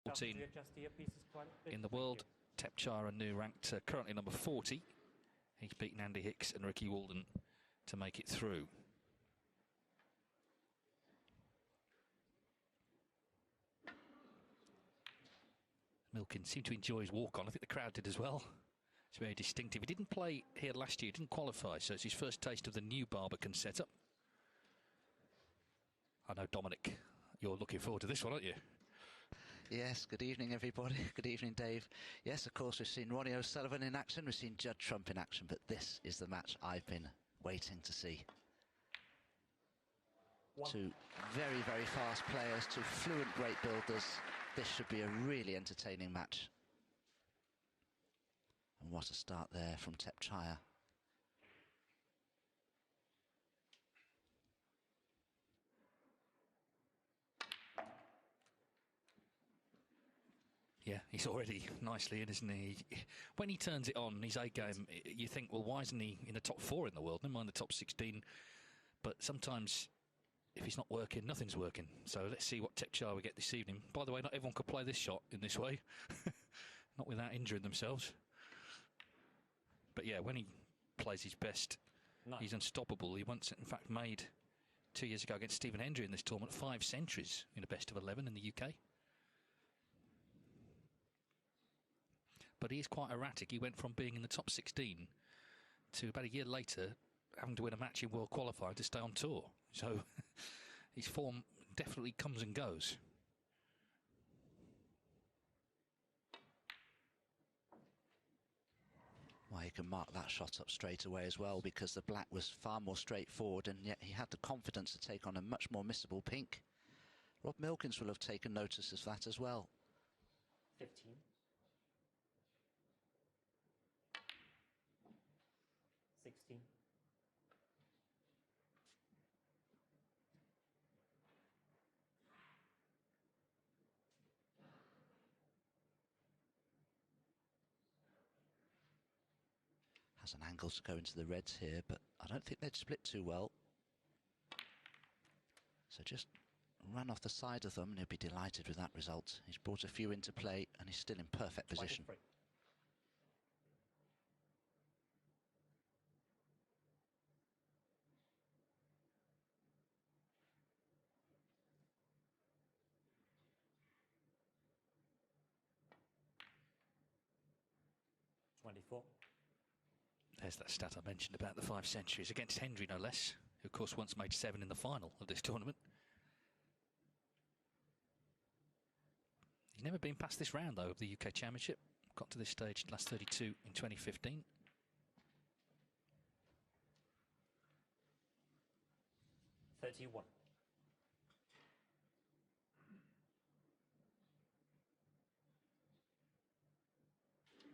14 in the world. Thepchaiya Un-Nooh ranked currently number 40. He's beaten Andy Hicks and Ricky Walden to make it through. Milkins seemed to enjoy his walk on. I think the crowd did as well. It's very distinctive. He didn't play here last year, didn't qualify, so it's his first taste of the new Barbican setup. I know, Dominic, you're looking forward to this one, aren't you? Yes, good evening, everybody. Good evening, Dave. Yes, of course, we've seen Ronnie O'Sullivan in action, we've seen Judd Trump in action, but this is the match I've been waiting to see. Two very, very fast players, two fluent great builders. This should be a really entertaining match. And what a start there from Thepchaiya. Yeah, he's already nicely in, isn't he? When he turns it on, his A game, you think, well, why isn't he in the top 4 in the world? Never mind the top 16. But sometimes, if he's not working, nothing's working. So let's see what Thepchaiya we get this evening. By the way, not everyone could play this shot in this way. Not without injuring themselves. But yeah, when he plays his best, he's unstoppable. He once, in fact, made 2 years ago against Stephen Hendry in this tournament 5 centuries in a best of 11 in the UK. But he is quite erratic. He went from being in the top 16 to about a year later having to win a match in World Qualifying to stay on tour. So his form definitely comes and goes. Well, he can mark that shot up straight away as well, because the black was far more straightforward, and yet he had the confidence to take on a much more missable pink. Rob Milkins will have taken notice of that as well. 15. 16. Has an angle to go into the reds here, but I don't think they'd split too well. So just run off the side of them and he'll be delighted with that result. He's brought a few into play and he's still in perfect position. 23. There's that stat I mentioned about the 5 centuries against Hendry, no less, who of course once made 7 in the final of this tournament. He's never been past this round though of the UK Championship. Got to this stage last 32 in 2015.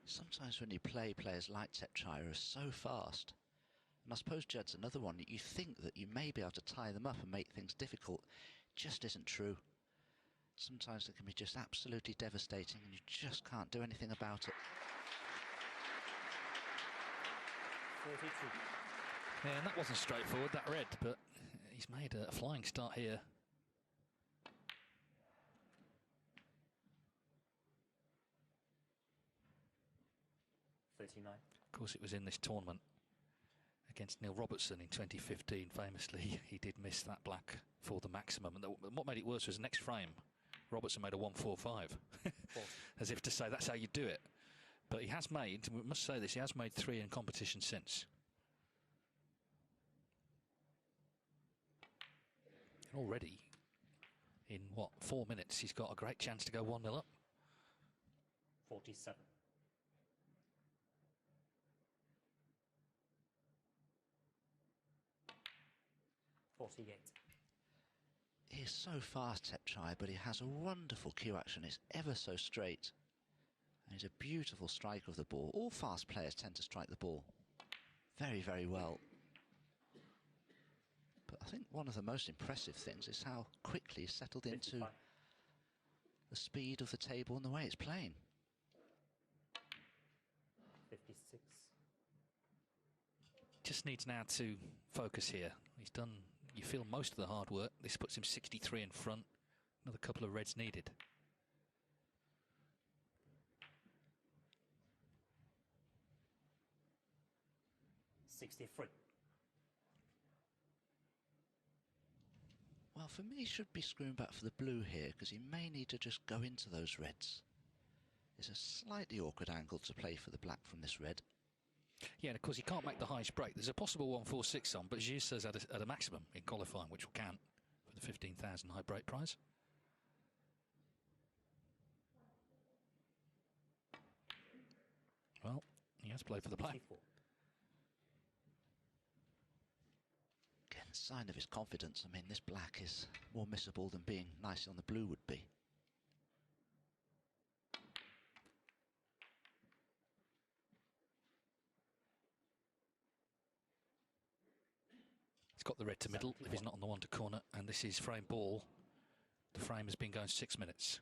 Sometimes when you play, players like Thepchaiya are so fast. And I suppose Judd's another one. You think that you may be able to tie them up and make things difficult. It just isn't true. Sometimes it can be just absolutely devastating and you just can't do anything about it. 32. Yeah, and that wasn't straightforward, that red, but he's made a flying start here. 39. Of course, it was in this tournament against Neil Robertson in 2015. Famously, he did miss that black for the maximum. And what made it worse was the next frame. Robertson made a 145, as if to say that's how you do it. But he has made, we must say this, he has made 3 in competition since. And already, in what, 4 minutes, he's got a great chance to go 1-0 up. 47. 48. He is so fast, Thepchaiya, but he has a wonderful cue action. It's ever so straight. And he's a beautiful striker of the ball. All fast players tend to strike the ball very, very well. But I think one of the most impressive things is how quickly he's settled 55. into the speed of the table and the way it's playing. 56. Just needs now to focus here. He's done, you feel, most of the hard work. This puts him 63 in front. Another couple of reds needed. 63. Well, for me, he should be screwing back for the blue here, because he may need to just go into those reds. It's a slightly awkward angle to play for the black from this red. Yeah, and of course he can't make the highest break. There's a possible 146 on, but Zhu says at a maximum in qualifying, which will count for the 15,000 high break prize. Well, he has played for the black. 64. Again, sign of his confidence. I mean, this black is more missable than being nicely on the blue would be. He's got the red to middle if he's not on the one to corner, and this is frame ball. The frame has been going 6 minutes.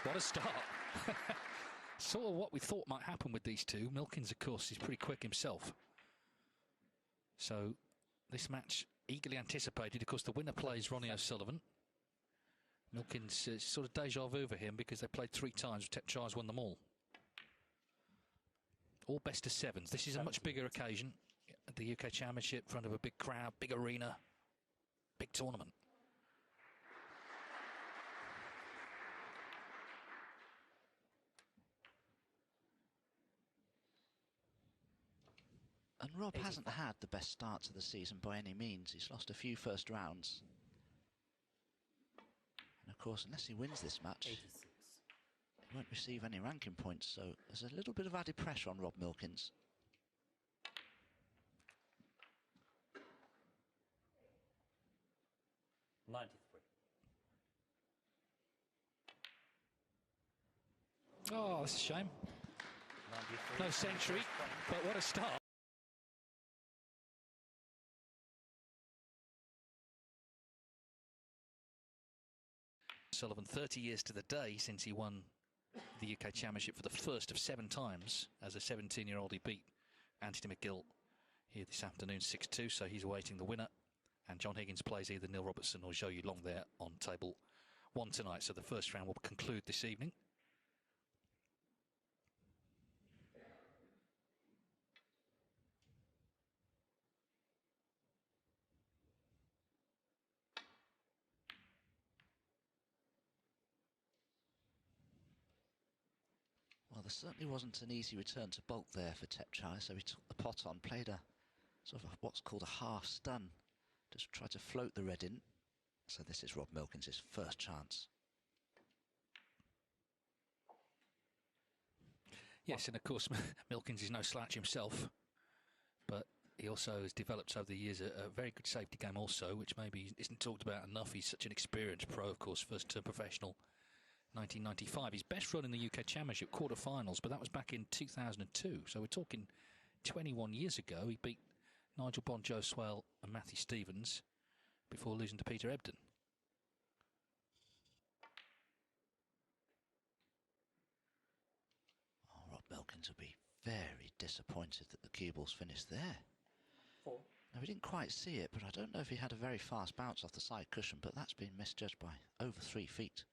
What a start. Sort of what we thought might happen with these two. Milkins, of course, is pretty quick himself. So this match eagerly anticipated. Of course, the winner plays Ronnie O'Sullivan. Milkins, sort of deja vu for him because they played 3 times. Thepchaiya's won them all. All best of 7s. This is a much bigger occasion at the UK Championship, in front of a big crowd, big arena, big tournament. And Rob hasn't had the best start to the season by any means. He's lost a few first rounds. And of course, unless he wins this match, 86. he won't receive any ranking points. So there's a little bit of added pressure on Rob Milkins. Oh, that's a shame. No century, but what a start. Sullivan, 30 years to the day since he won the UK Championship for the first of 7 times. As a 17-year-old, he beat Anthony McGill here this afternoon 6-2, so he's awaiting the winner. And John Higgins plays either Neil Robertson or Zhou Yulong there on table 1 tonight. So the first round will conclude this evening. Well, there certainly wasn't an easy return to bulk there for Thepchaiya, so he took the pot on, played a sort of what's called a half stun, just tried to float the red in. So this is Rob Milkins' first chance. Yes, and of course Milkins is no slouch himself, but he also has developed over the years a very good safety game also, which maybe isn't talked about enough. He's such an experienced pro, of course, first term professional. 1995, his best run in the UK Championship quarter-finals, but that was back in 2002, so we're talking 21 years ago. He beat Nigel Bond, Joe Swale and Matthew Stevens before losing to Peter Ebdon. Oh, Rob Milkins will be very disappointed that the cue ball's finished there. 4. Now, we didn't quite see it, but I don't know if he had a very fast bounce off the side cushion, but that's been misjudged by over 3 feet.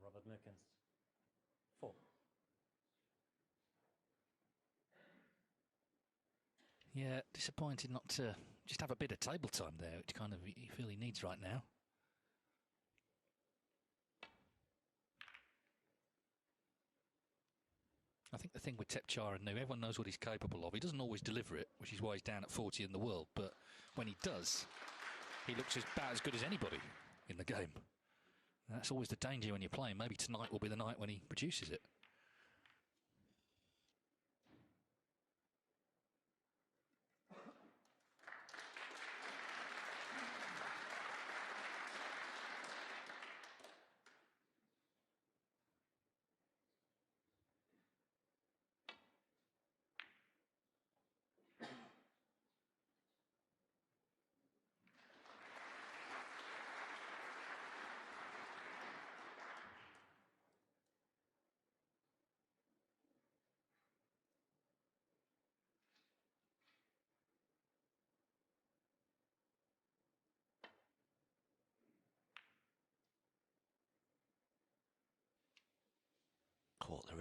Robert Milkins. 4. Yeah, disappointed not to just have a bit of table time there, which kind of you feel he needs right now. I think the thing with Thepchaiya Un-Nooh, everyone knows what he's capable of. He doesn't always deliver it, which is why he's down at 40 in the world. But when he does, he looks about as good as anybody in the game. And that's always the danger when you're playing. Maybe tonight will be the night when he produces it.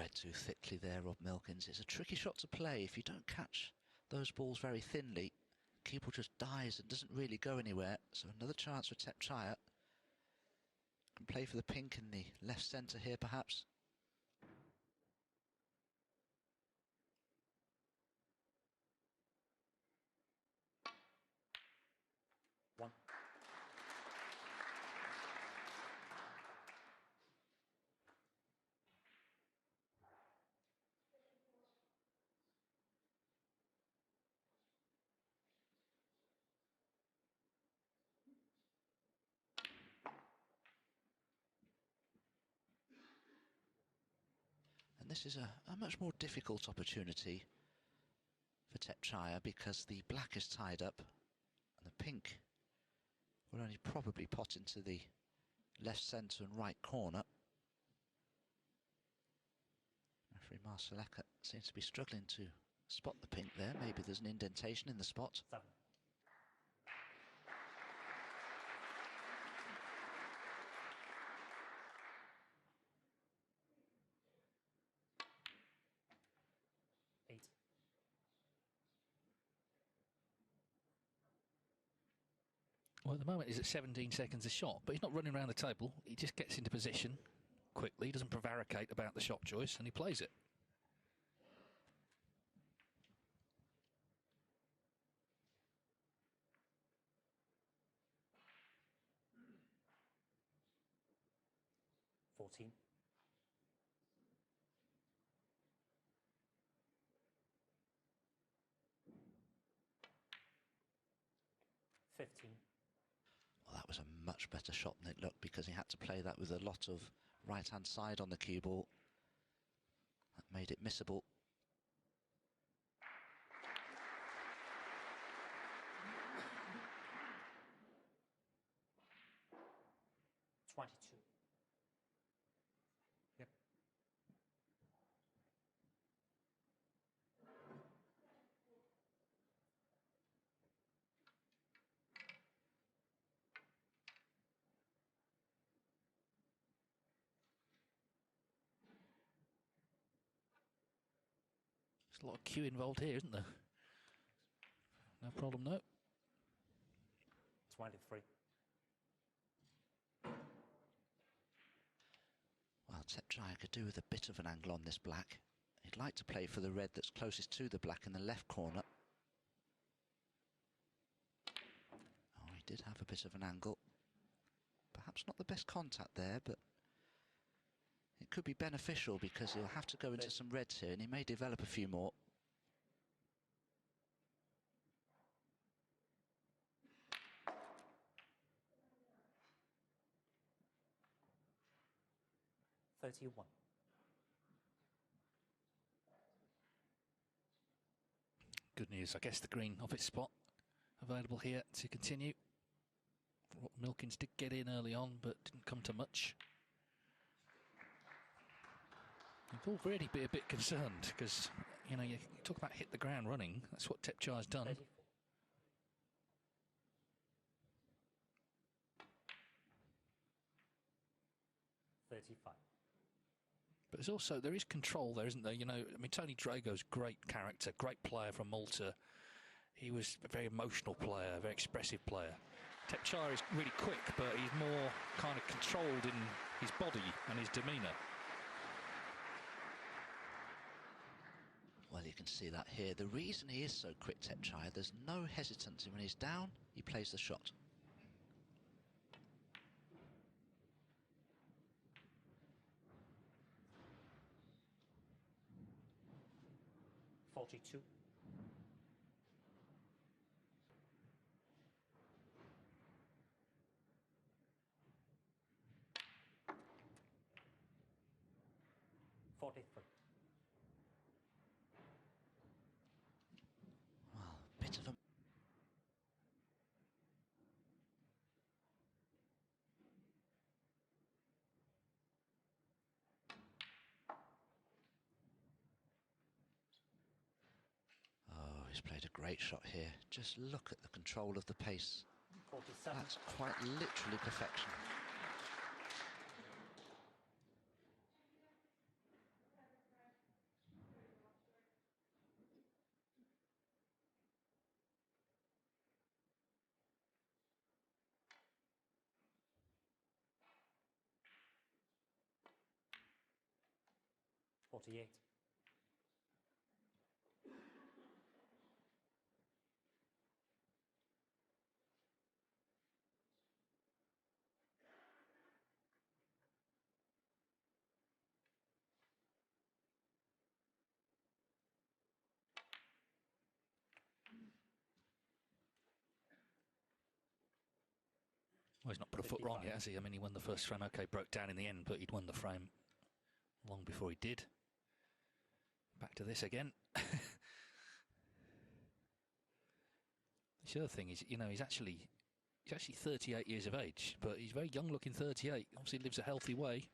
red too thickly there, Rob Milkins. It's a tricky shot to play. If you don't catch those balls very thinly, cue ball just dies and doesn't really go anywhere. So another chance for Thepchaiya. Can play for the pink in the left centre here, perhaps. One. And this is a much more difficult opportunity for Thepchaiya because the black is tied up and the pink will only probably pot into the left centre and right corner. Referee Marcel Eckert seems to be struggling to spot the pink there. Maybe there's an indentation in the spot. 7. Well, at the moment he's at 17 seconds a shot, but he's not running around the table. He just gets into position quickly, he doesn't prevaricate about the shot choice, and he plays it. $14. 15. Well, that was a much better shot than it looked because he had to play that with a lot of right-hand side on the cue ball. That made it missable. $22. Yep. There's a lot of cue involved here, isn't there? No problem, no. 23. Well, Thepchaiya could do with a bit of an angle on this black. He'd like to play for the red that's closest to the black in the left corner. Oh, he did have a bit of an angle. Perhaps not the best contact there, but it could be beneficial because he'll have to go into some reds here and he may develop a few more. $31. Good news, I guess the green off its spot available here to continue. Milkins did get in early on, but didn't come to much. You've all really be a bit concerned because, you know, you talk about hit the ground running. That's what Thepchaiya's done. 34. $35. But there is control there, isn't there? You know, I mean, Tony Drago's great character, great player from Malta. He was a very emotional player, a very expressive player. Thepchaiya is really quick, but he's more kind of controlled in his body and his demeanour. Well, you can see that here. The reason he is so quick, Thepchaiya, there's no hesitancy. When he's down, he plays the shot. $42. $43. Well, bit of a... Oh, he's played a great shot here. Just look at the control of the pace. 47. That's quite literally perfection. 48. Well, he's not put a foot wrong yet, has he? I mean, he won the first frame. OK, broke down in the end, but he'd won the frame long before he did. Back to this again. The other thing is, you know, he's actually 38 years of age, but he's very young looking 38. Obviously lives a healthy way.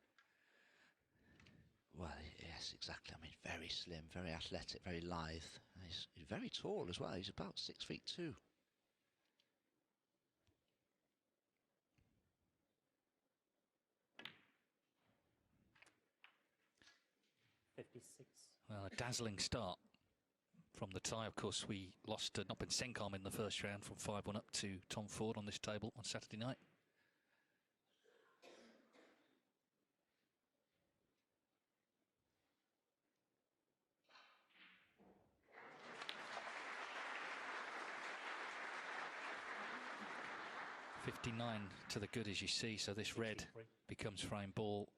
Well, yes, exactly. I mean, very slim, very athletic, very lithe. He's very tall as well. He's about 6'2". 56. Well, a dazzling start from the tie. Of course, we lost to Noppin Senkom in the first round from 5-1 up to Tom Ford on this table on Saturday night. .59 to the good, as you see, so this red becomes frame ball.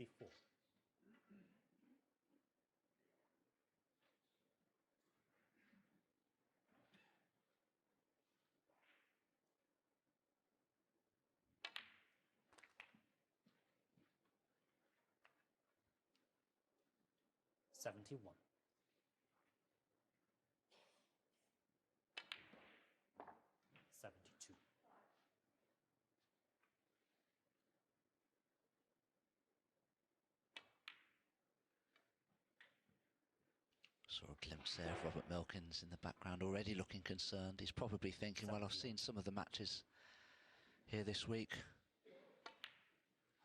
.64. .71. .72. Saw a glimpse there of Robert Milkins in the background, already looking concerned. He's probably thinking, well, I've seen some of the matches here this week,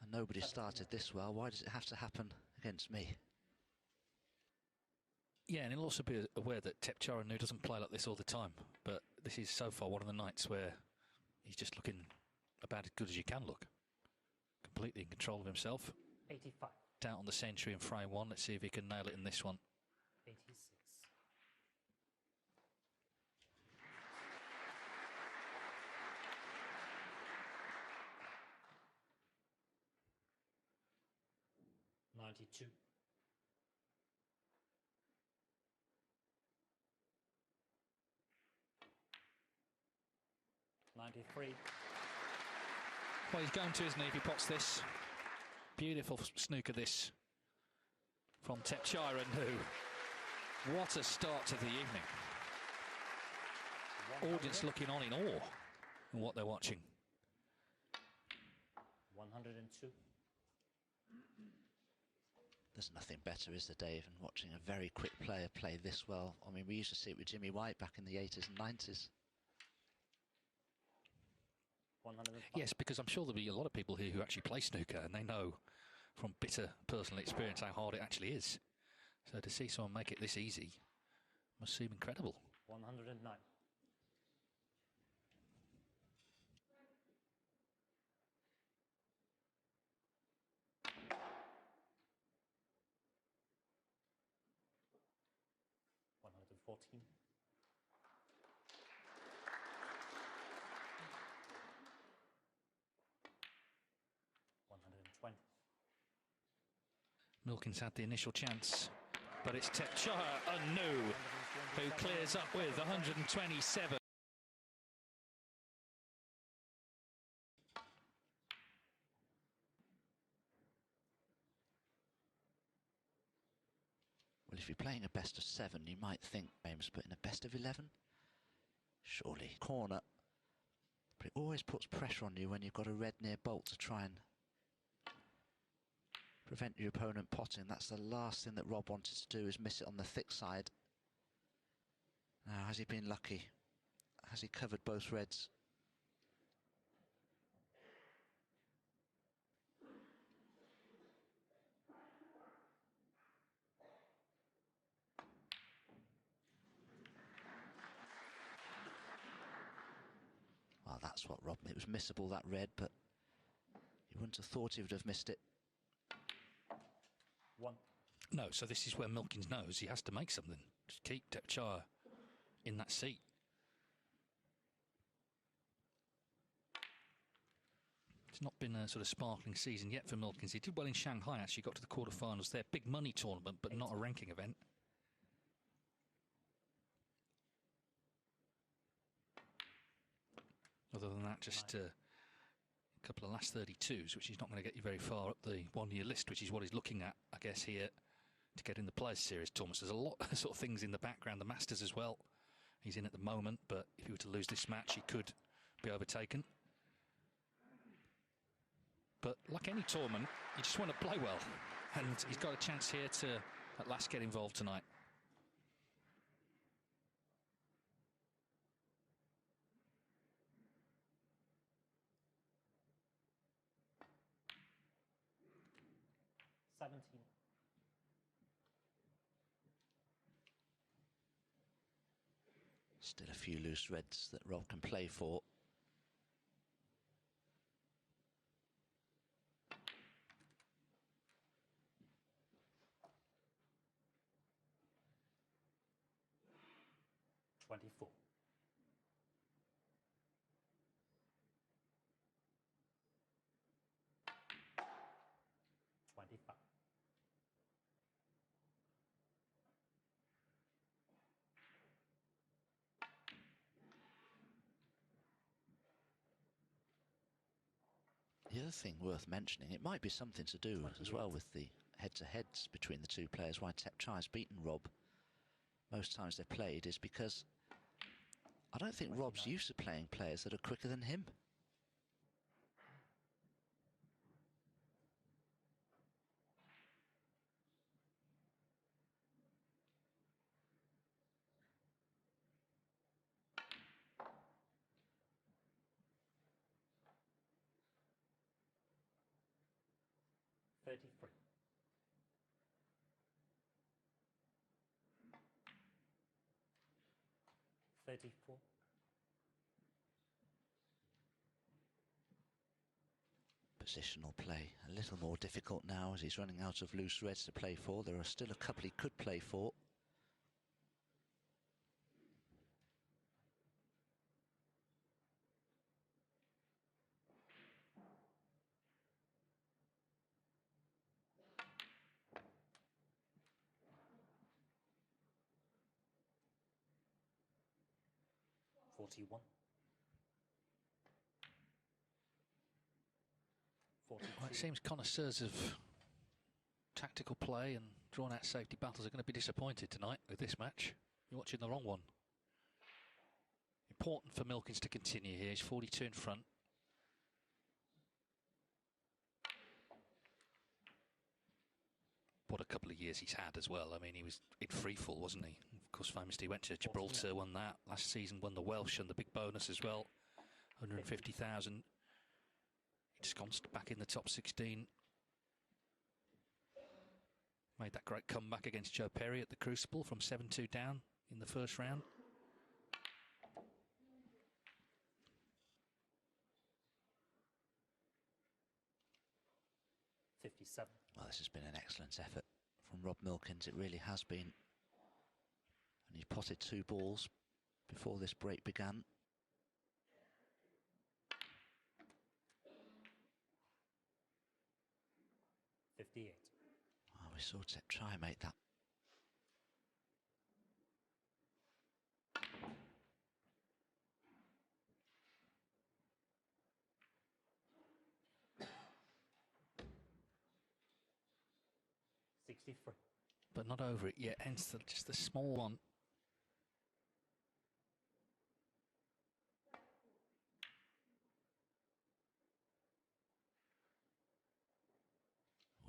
and nobody started this well. Why does it have to happen against me? Yeah, and he'll also be aware that Thepchaiya Un-Nooh doesn't play like this all the time, but this is so far one of the nights where he's just looking about as good as you can look. Completely in control of himself. 85. Doubt on the century in frame one. Let's see if he can nail it in this one. 86. .92. .93. Well, he's going to, isn't he, if he pots this. Beautiful snooker this from Thepchaiya Un-Nooh. What a start to the evening. Audience looking on in awe in what they're watching. 102. There's nothing better, is there, Dave, than watching a very quick player play this well. I mean, we used to see it with Jimmy White back in the 80s and 90s. 105. Yes, because I'm sure there'll be a lot of people here who actually play snooker and they know from bitter personal experience how hard it actually is. So to see someone make it this easy must seem incredible. 109. .114. .120. Milkins had the initial chance, but it's Thepchaiya Un-Nooh who clears up with 127. Well, if you're playing a best of 7, you might think James, but in a best of 11, surely corner. But it always puts pressure on you when you've got a red near bolt to try and prevent your opponent potting. That's the last thing that Rob wanted to do, is miss it on the thick side. Now, has he been lucky? Has he covered both reds? Well, that's what Rob... It was missable, that red, but wouldn't have thought he would have missed it. 1. No, so this is where Milkins knows he has to make something. Just keep Thepchaiya in that seat. It's not been a sort of sparkling season yet for Milkins. He did well in Shanghai, actually got to the quarterfinals there. Big money tournament, but not a ranking event. Other than that, just a couple of last 32s, which is not going to get you very far up the one-year list, which is what he's looking at, I guess, here to get in the Players' Series tournaments. There's a lot of sort of things in the background, the Masters as well. He's in at the moment, but if he were to lose this match, he could be overtaken. But like any tournament, you just want to play well, and he's got a chance here to at last get involved tonight. Still a few loose reds that Rob can play for. $24. 25. The other thing worth mentioning, it might be something to do as well with the head-to-heads between the two players. Why Thepchaiya's beaten Rob most times they've played is because I don't think Rob's used to playing players that are quicker than him. $33. 34. Positional play a little more difficult now as he's running out of loose reds to play for. There are still a couple he could play for. $41. Well, it seems connoisseurs of tactical play and drawn-out safety battles are going to be disappointed tonight with this match. You're watching the wrong one. Important for Milkins to continue here. He's 42 in front. What a couple of years he's had as well. I mean, he was in freefall, wasn't he? Of course, famously went to Gibraltar, won that. Last season won the Welsh and the big bonus as well. 150,000. He's gone back in the top 16. Made that great comeback against Joe Perry at the Crucible from 7-2 down in the first round. $57. Well, this has been an excellent effort from Rob Milkins. It really has been. And he potted 2 balls before this break began. $58. Oh, we saw Tepchaiya make that. $63. But not over it yet, hence just the small one.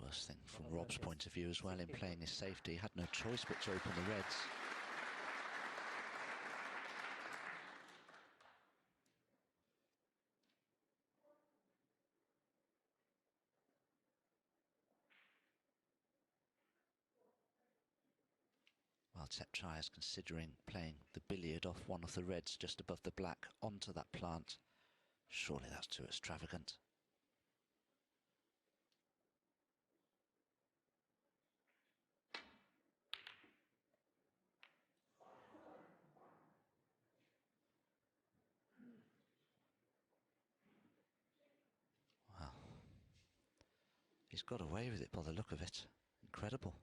Worst thing from Rob's point of view as well in playing his safety. He had no choice but to open the reds. While Thepchaiya is considering playing the billiard off one of the reds just above the black onto that plant. Surely that's too extravagant. He's got away with it by the look of it. Incredible.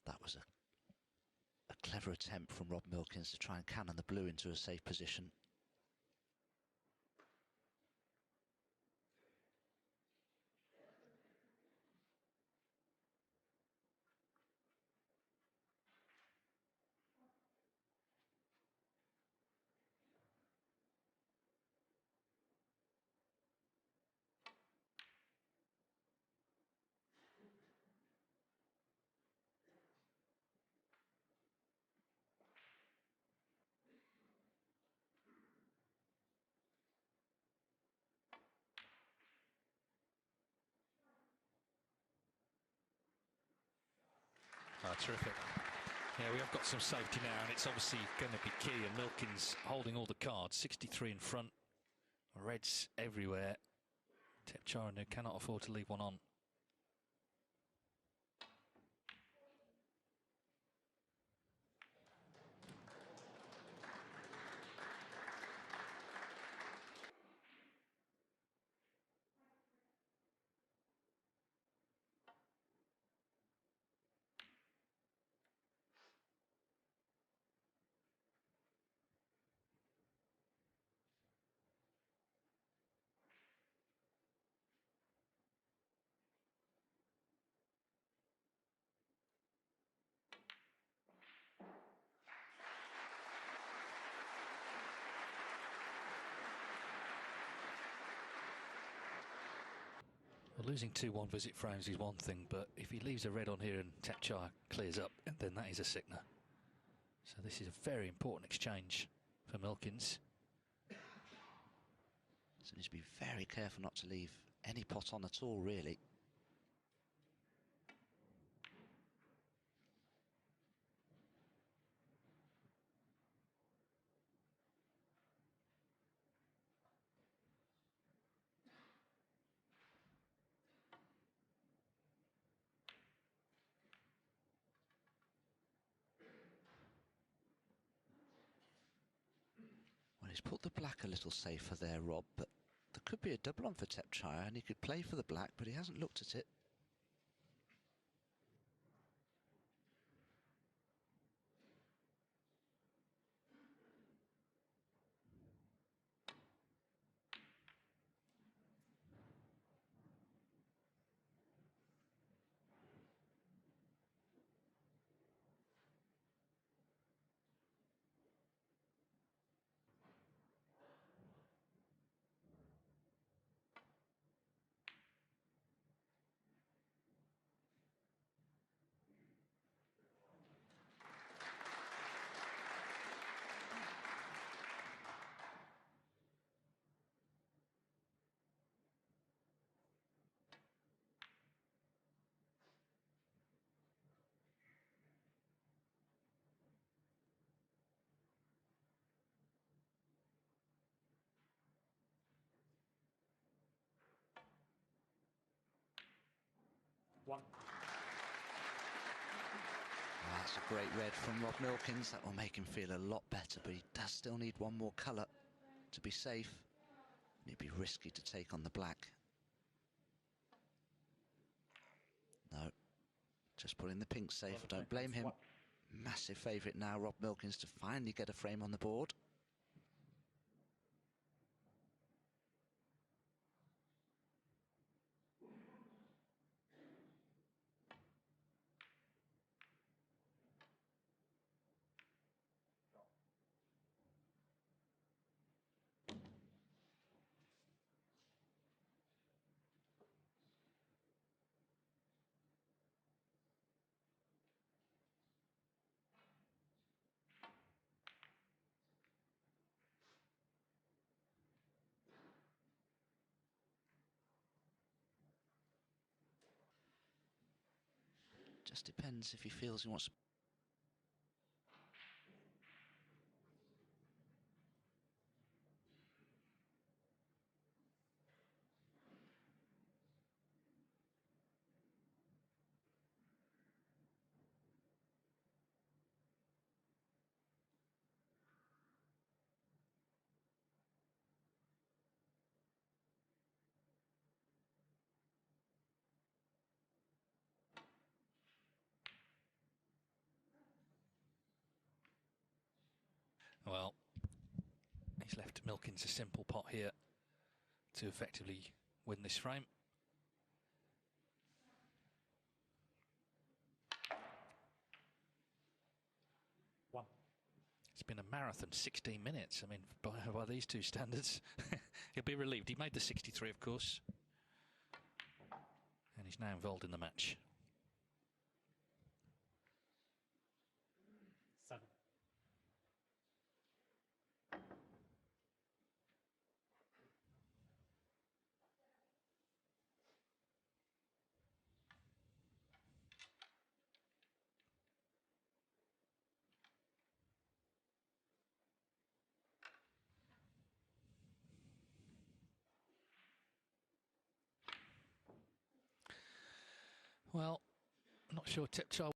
That was a clever attempt from Rob Milkins to try and cannon the blue into a safe position. Oh, terrific. Yeah, we have got some safety now, and it's obviously going to be key. And Milkins holding all the cards, 63 in front, reds everywhere. Thepchaiya Un-Nooh cannot afford to leave one on. Well, losing 2-1 visit frames is one thing, but if he leaves a red on here and Thepchaiya clears up, then that is a sickener. So this is a very important exchange for Milkins. So he needs to be very careful not to leave any pot on at all, really. Well, he's put the black a little safer there, Rob, but there could be a double on for Thepchaiya, and he could play for the black, but he hasn't looked at it. One. That's a great red from Rob Milkins. That will make him feel a lot better, but he does still need one more colour to be safe. It'd be risky to take on the black. No, just putting the pink safe. Don't blame him. Massive favourite now, Rob Milkins, to finally get a frame on the board. Just depends if he feels he wants to. Well, he's left Milkins a simple pot here to effectively win this frame. One. It's been a marathon, 16 minutes. I mean, by these two standards, he'll be relieved. He made the 63, of course, and he's now involved in the match. 7. Well, I'm not sure Thepchaiya.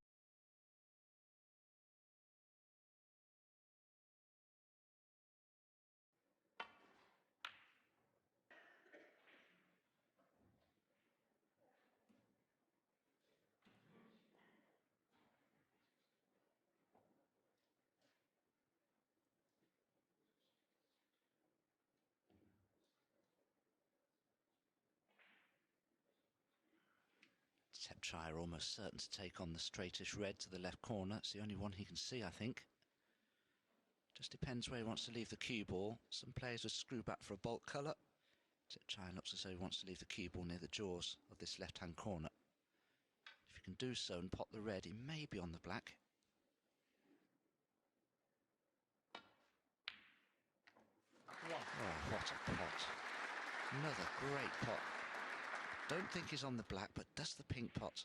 Thepchaiya almost certain to take on the straightish red to the left corner. It's the only one he can see, I think. Just depends where he wants to leave the cue ball. Some players would screw back for a bulk colour. Thepchaiya looks as though he wants to leave the cue ball near the jaws of this left-hand corner. If he can do so and pot the red, he may be on the black. Oh, what a pot. Another great pot. Don't think he's on the black, but does the pink pot.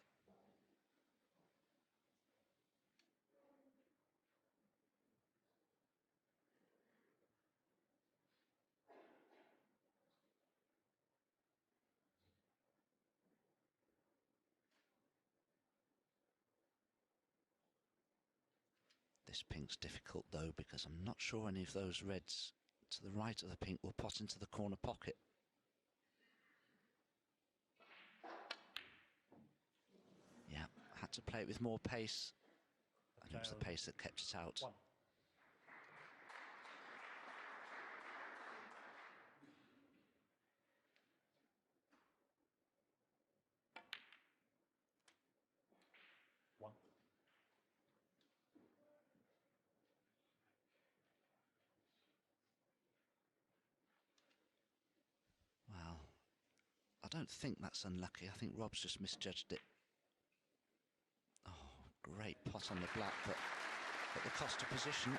This pink's difficult though, because I'm not sure any of those reds to the right of the pink will pot into the corner pocket. Yeah, had to play it with more pace, and it was the pace that kept it out. 1. Well, I don't think that's unlucky. I think Rob's just misjudged it. Oh, great pot on the black, but at the cost of position.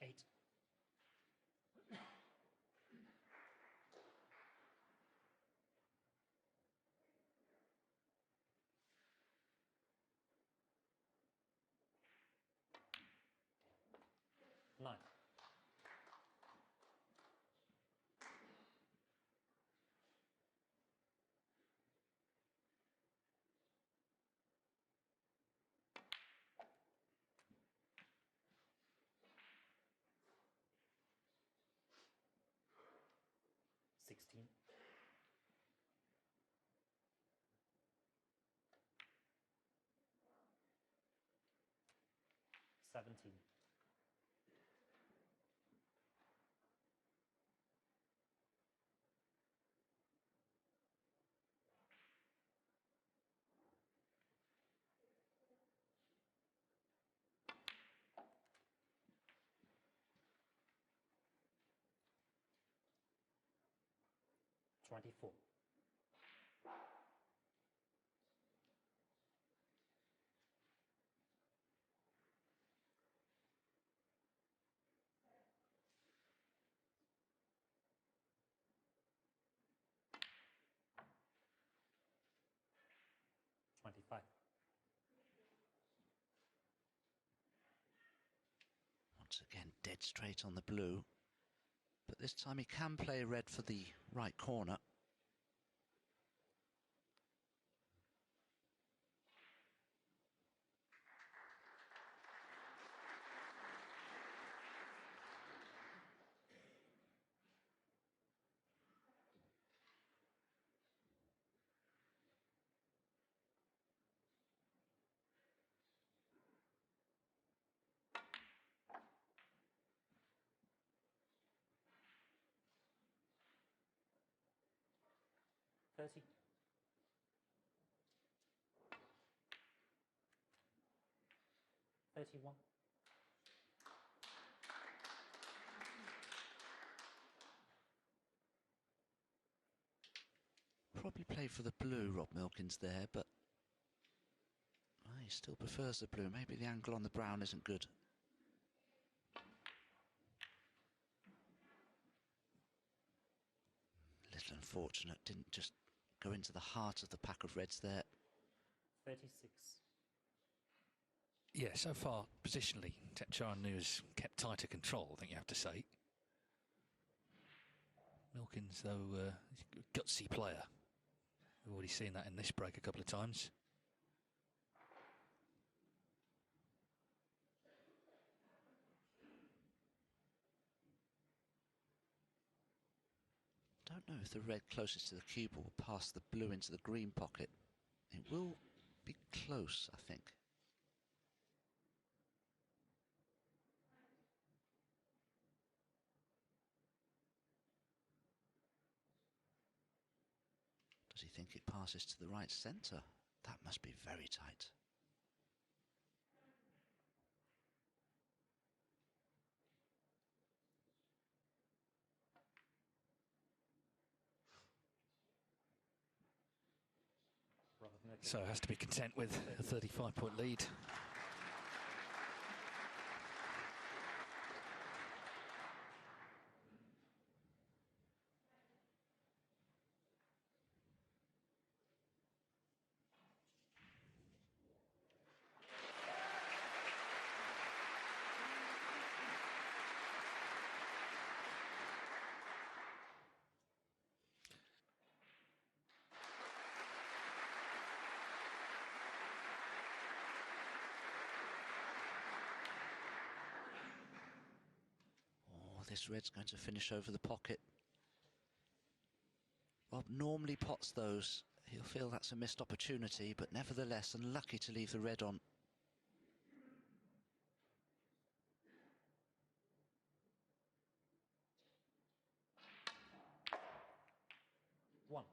8. Nine. Sixteen. 17. 24. out. Again, dead straight on the blue. But this time he can play red for the right corner. Thirty. $31. Probably played for the blue, Rob Milkins there, but he still prefers the blue. Maybe the angle on the brown isn't good. Little unfortunate, didn't just go into the heart of the pack of reds there. 36. Yeah, so far, positionally, Thepchaiya Un-Nooh has kept tighter control, I think you have to say. Milkins, though, he's a gutsy player. We've already seen that in this break a couple of times. Don't know if the red closest to the cube will pass the blue into the green pocket. It will be close, I think. Does he think it passes to the right centre? That must be very tight. So has to be content with a 35-point lead. This red's going to finish over the pocket. Rob normally pots those. He'll feel that's a missed opportunity, but nevertheless unlucky to leave the red on. One.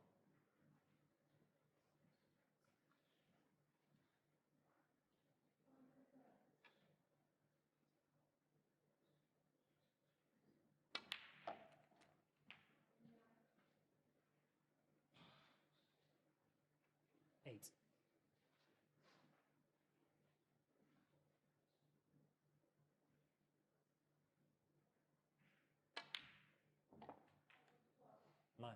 Eight. Nine.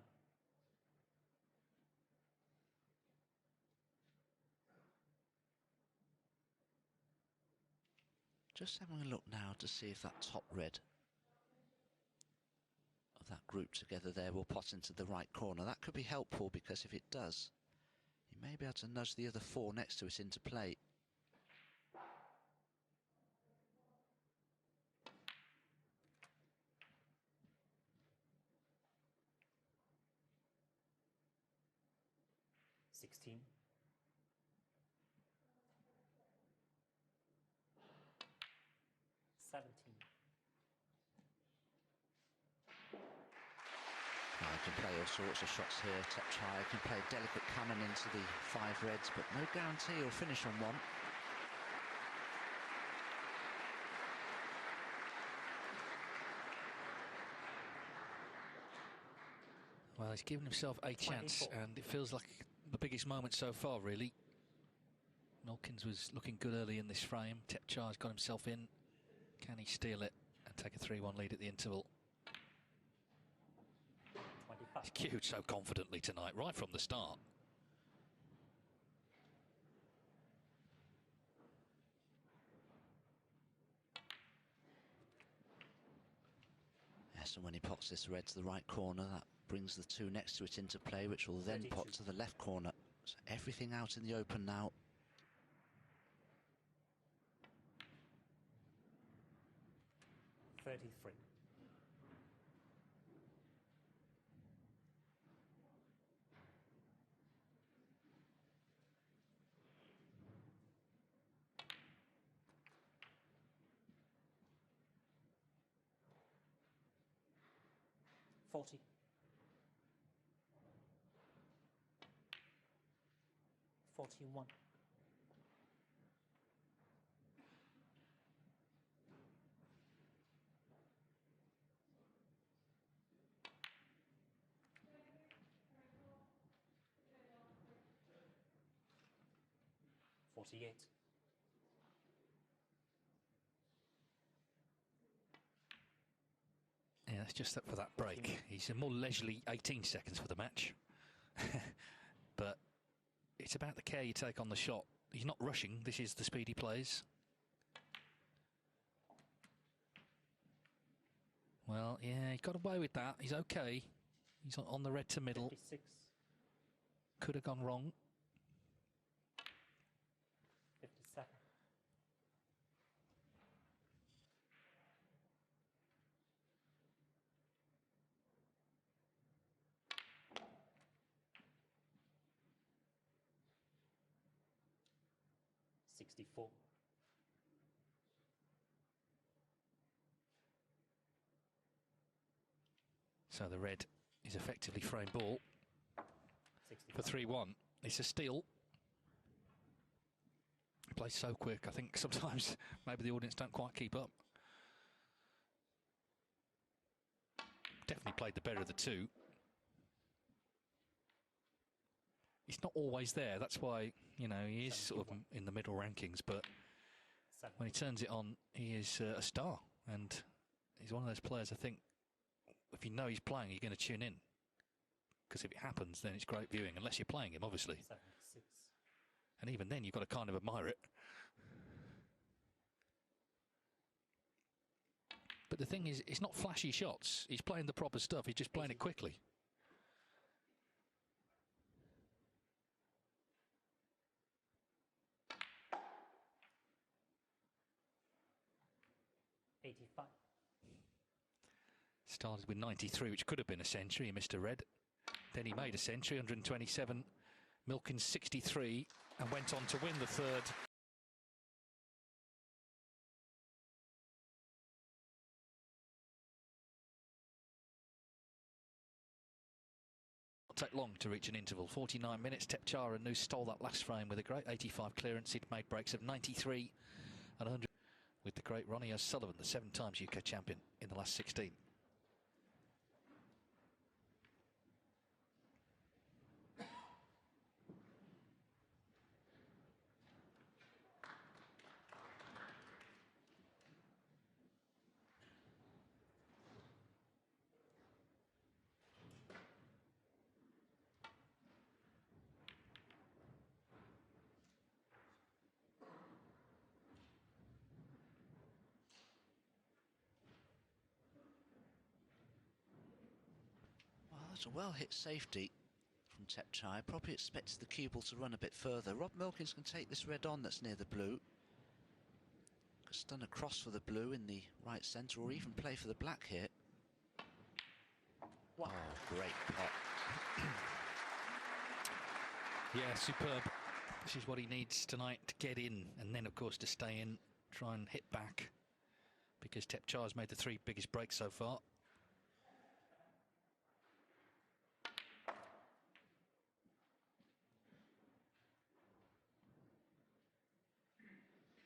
Just having a look now to see if that top red of that group together there will pot into the right corner. That could be helpful, because if it does, he may be able to nudge the other four next to it into play. $16. 17. Now he can play all sorts of shots here. Tepchaiya can play a delicate cannon into the five reds, but no guarantee he'll finish on one. Well, he's given himself a chance, 24. and it feels like the biggest moment so far, really. Milkins was looking good early in this frame. Thepchaiya's got himself in. Can he steal it and take a 3-1 lead at the interval? 25. He's cued so confidently tonight, right from the start. Yes, and when he pots this red to the right corner, that brings the two next to it into play, which will then 32. pot to the left corner. So everything out in the open now. 33. $40. 41. 48. Yeah, that's just that for that break. He's a more leisurely 18 seconds for the match. But it's about the care you take on the shot. He's not rushing. This is the speed he plays. Well, yeah, he got away with that. He's okay. He's on the red to middle. 56. Could have gone wrong. 57. 64. So the red is effectively frame ball 65. for 3-1. It's a steal. He plays so quick, I think sometimes maybe the audience don't quite keep up. Definitely played the better of the two. He's not always there. That's why, you know, he is sort of in the middle rankings. But 7. when he turns it on, he is a star. And he's one of those players, I think, if you know he's playing, you're going to tune in. Because if it happens, then it's great viewing, unless you're playing him, obviously. 76. And even then, you've got to kind of admire it. But the thing is, it's not flashy shots. He's playing the proper stuff. He's just playing it quickly. 85. Started with 93, which could have been a century, Mr. Red. Then he made a century, 127. Milkins 63, and went on to win the third. Not take long to reach an interval. 49 minutes. Thepchaiya Un-Nooh stole that last frame with a great 85 clearance. He'd made breaks of 93 and 100 with the great Ronnie O'Sullivan, the 7 times UK champion in the last 16. That's a well-hit safety from Thepchaiya. Probably expected the cue ball to run a bit further. Rob Milkins can take this red on that's near the blue. Stun across for the blue in the right centre, or even play for the black here. Wow. Oh, great pot. Yeah, superb. This is what he needs tonight to get in, and then, of course, to stay in, try and hit back, because Thepchaiya's made the 3 biggest breaks so far.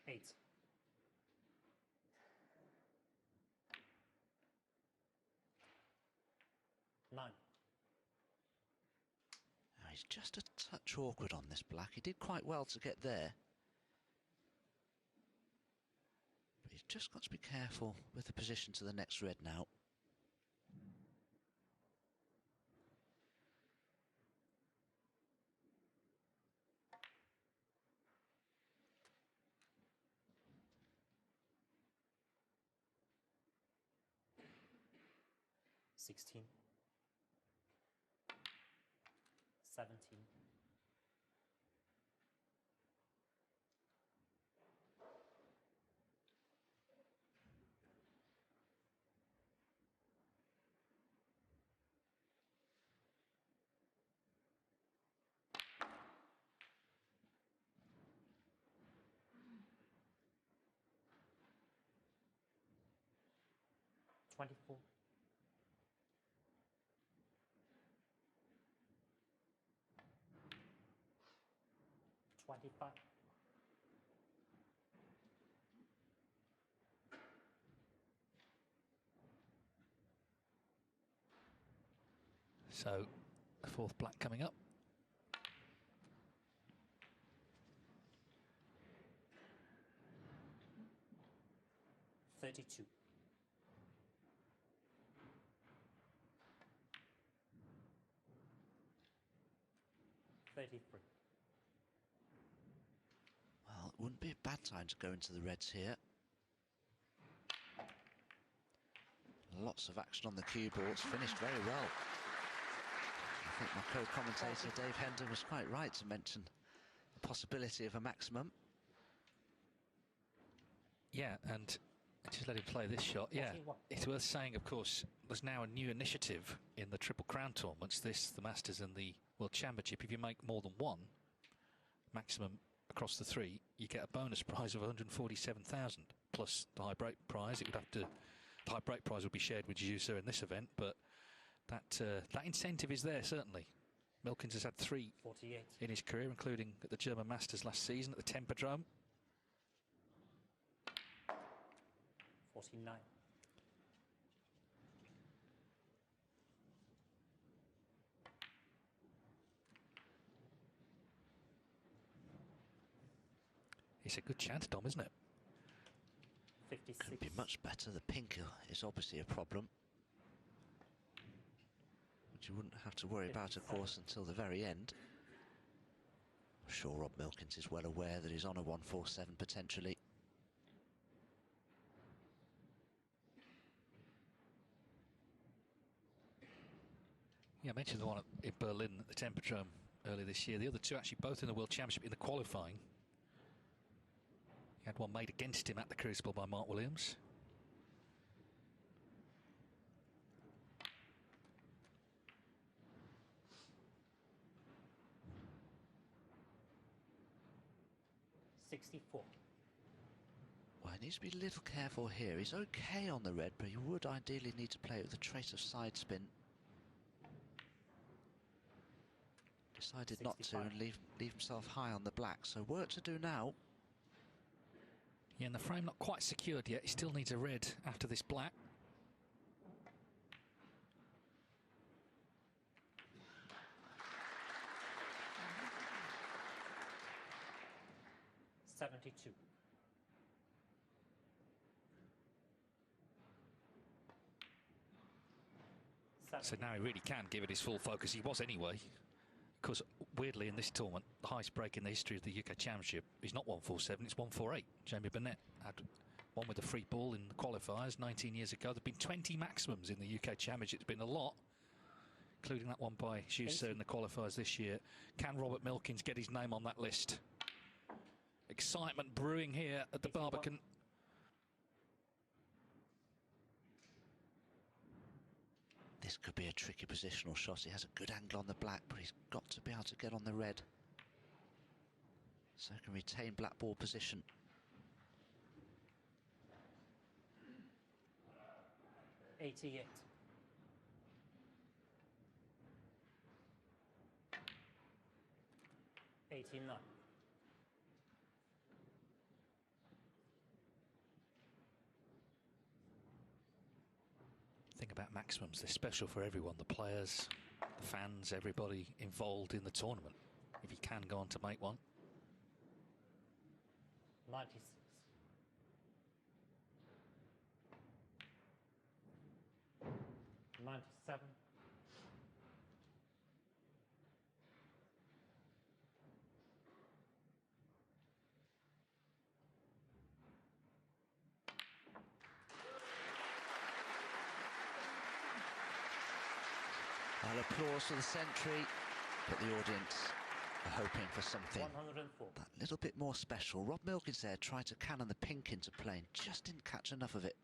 8. 9. Now, he's just a touch awkward on this black. He did quite well to get there. But he's just got to be careful with the position to the next red now. 16. 17. 24. 25. So, a fourth black coming up. $32. 33. Well, it wouldn't be a bad time to go into the reds here. Lots of action on the cue balls, finished very well. I think my co-commentator Dave Hendon was quite right to mention the possibility of a maximum. Yeah, and just let him play this shot. Yeah, 41. it's worth saying, of course, there's now a new initiative in the Triple Crown tournaments, the Masters and the World Championship. If you make more than one maximum across the three, you get a bonus prize of 147,000 plus the high break prize. It would have to, the high break prize would be shared with Jusa in this event, but that incentive is there certainly. Milkins has had 3 48. in his career, including at the German Masters last season at the Thepchaiya. 49. It's a good chance, Dom, isn't it? 56. Could be much better. The pink is obviously a problem, which you wouldn't have to worry about, of 57. course, until the very end. I'm sure Rob Milkins is well aware that he's on a 147 potentially. Yeah, I mentioned the one in Berlin at the Thepchaiya earlier this year. The other two actually both in the World Championship in the qualifying. He had one made against him at the Crucible by Mark Williams. $64. Well, he needs to be a little careful here. He's okay on the red, but he would ideally need to play it with a trace of side spin. Decided not to 65. and leave himself high on the black, so work to do now. Yeah, and the frame not quite secured yet. He still needs a red after this black. $72. So now he really can give it his full focus. He was anyway. Because weirdly in this tournament, the highest break in the history of the UK Championship is not 147, it's 148. Jamie Burnett had one with a free ball in the qualifiers 19 years ago. There have been 20 maximums in the UK Championship. It's been a lot, including that one by Schuster in the qualifiers this year. Can Robert Milkins get his name on that list? Excitement brewing here at the Barbican. This could be a tricky positional shot. He has a good angle on the black, but he's got to be able to get on the red, so he can retain black ball position. $88. $89. Think about maximums. They're special for everyone, the players, the fans, everybody involved in the tournament. If you can go on to make one. 96. 97. Well, applause for the century, but the audience are hoping for something 104. that little bit more special. Rob Milkins there tried to cannon the pink into play and just didn't catch enough of it.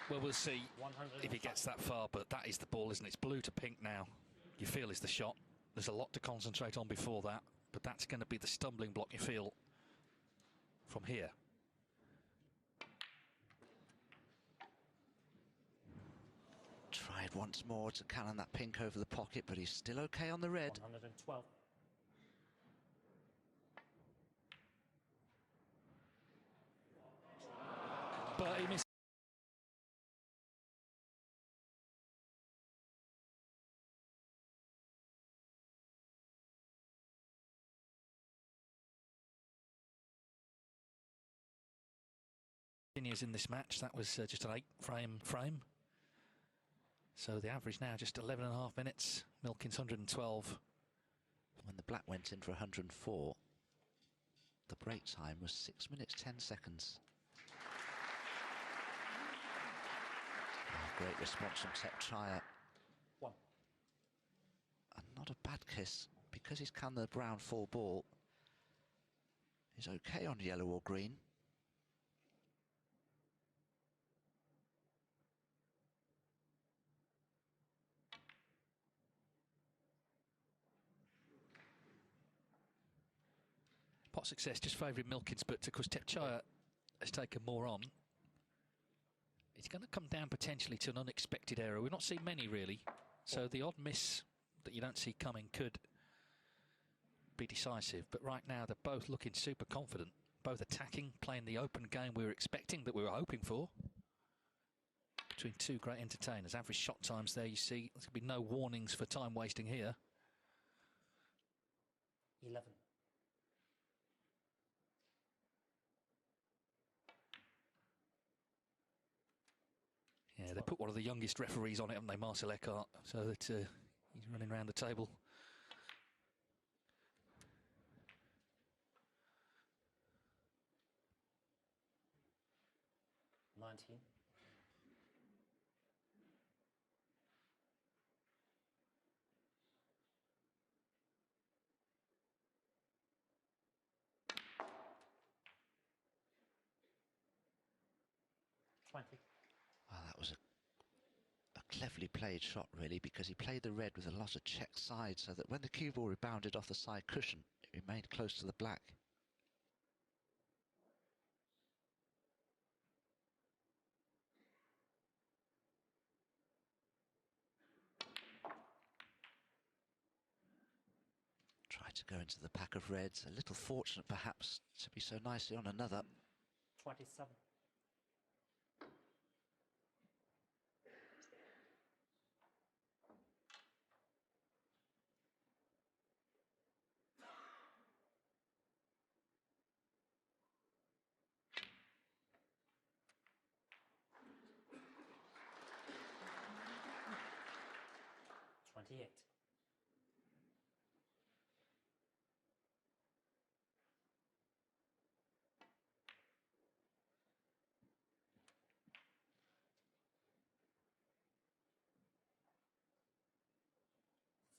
Well, we'll see if he 105. gets that far, but that is the ball, isn't it? It's blue to pink now. You feel is the shot. There's a lot to concentrate on before that, but that's going to be the stumbling block you feel from here. Tried once more to cannon that pink over the pocket, but he's still okay on the red. 112. But he missed. In this match, that was just an 8-frame. So the average now just 11.5 minutes. Milkins 112. When the black went in for 104, the break time was 6 minutes 10 seconds. Oh, great response from Thepchaiya. 1. And not a bad kiss, because he's canned the brown full ball. He's okay on yellow or green. Pot success just favouring Milkins, but of course Tepchaiya has taken more on. It's going to come down potentially to an unexpected error. We've not seen many really, so the odd miss that you don't see coming could be decisive. But right now they're both looking super confident, both attacking, playing the open game we were expecting, that we were hoping for. Between two great entertainers. Average shot times there, you see there's going to be no warnings for time wasting here. 11. Yeah, they put one of the youngest referees on it, haven't they, Marcel Eckhart, so that he's running around the table. $19. $20. Well, that was a cleverly played shot, really, because he played the red with a lot of check side, so that when the cue ball rebounded off the side cushion, it remained close to the black. Tried to go into the pack of reds, a little fortunate perhaps to be so nicely on another. 27. $28.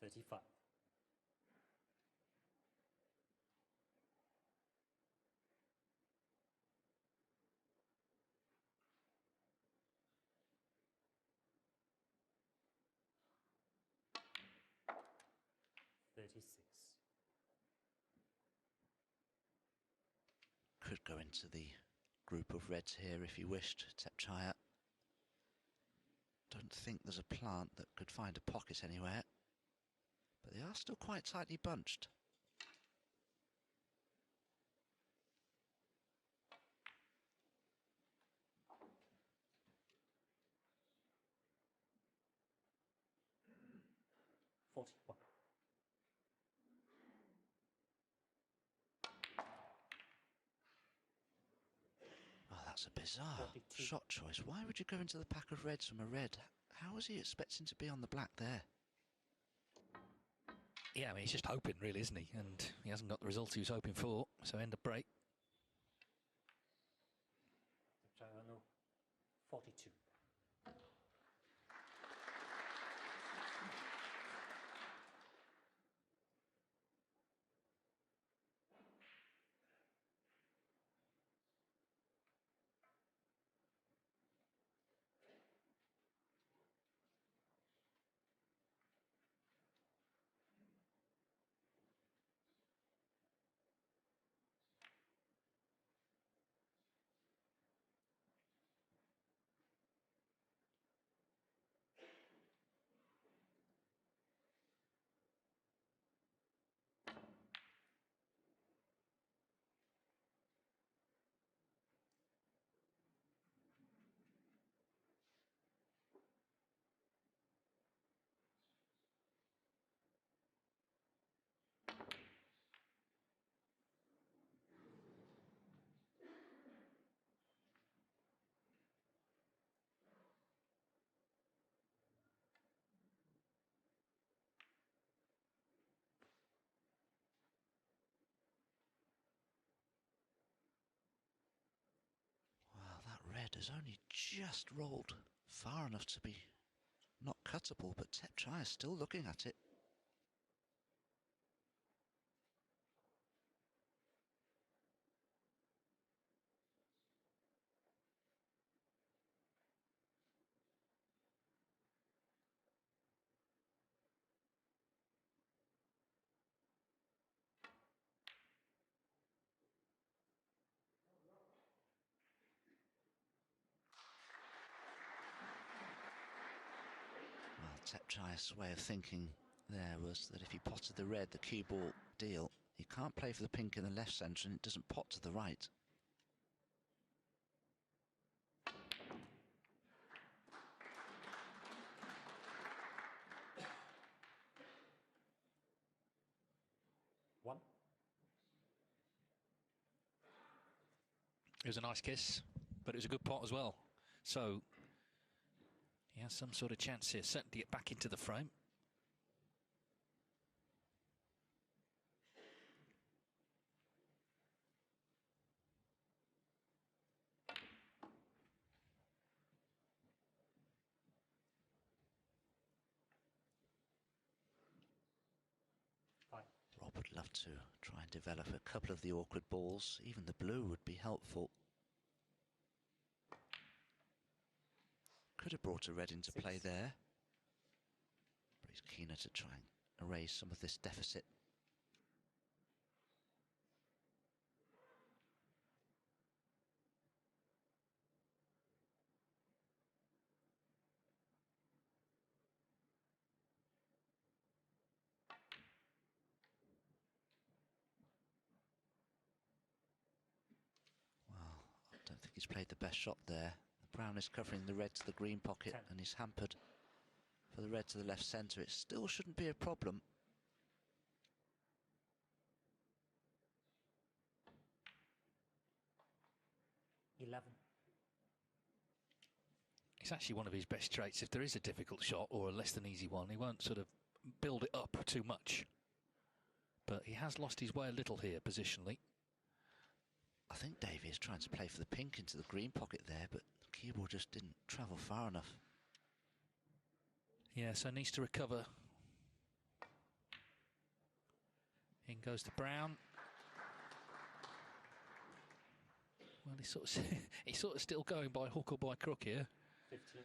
$35. $36. Could go into the group of reds here if he wished, Thepchaiya. Don't think there's a plant that could find a pocket anywhere, but they are still quite tightly bunched. $41. Oh, that's a bizarre 42. shot choice. Why would you go into the pack of reds from a red? How was he expecting to be on the black there? Yeah, I mean, he's just hoping, really, isn't he? And he hasn't got the result he was hoping for, so end of break. Thepchaiya Un-Nooh. red has only just rolled far enough to be not cuttable, but Thepchaiya is still looking at it. Well, Thepchaiya's way of thinking there was that if he potted the red, the cue ball deal, he can't play for the pink in the left centre and it doesn't pot to the right. One. It was a nice kiss, but it was a good pot as well. So he has some sort of chance here, certainly to get back into the frame. Rob would love to try and develop a couple of the awkward balls. Even the blue would be helpful. Could have brought a red into play there, but he's keener to try and erase some of this deficit. Well, I don't think he's played the best shot there. The brown is covering the red to the green pocket 10. and he's hampered for the red to the left centre. It still shouldn't be a problem. It's actually one of his best traits. If there is a difficult shot or a less than easy one, he won't sort of build it up too much. But he has lost his way a little here positionally. I think Davey is trying to play for the pink into the green pocket there, but the cue ball just didn't travel far enough. Yeah, so needs to recover. In goes the brown. Well, he's sort of still going by hook or by crook here. 15.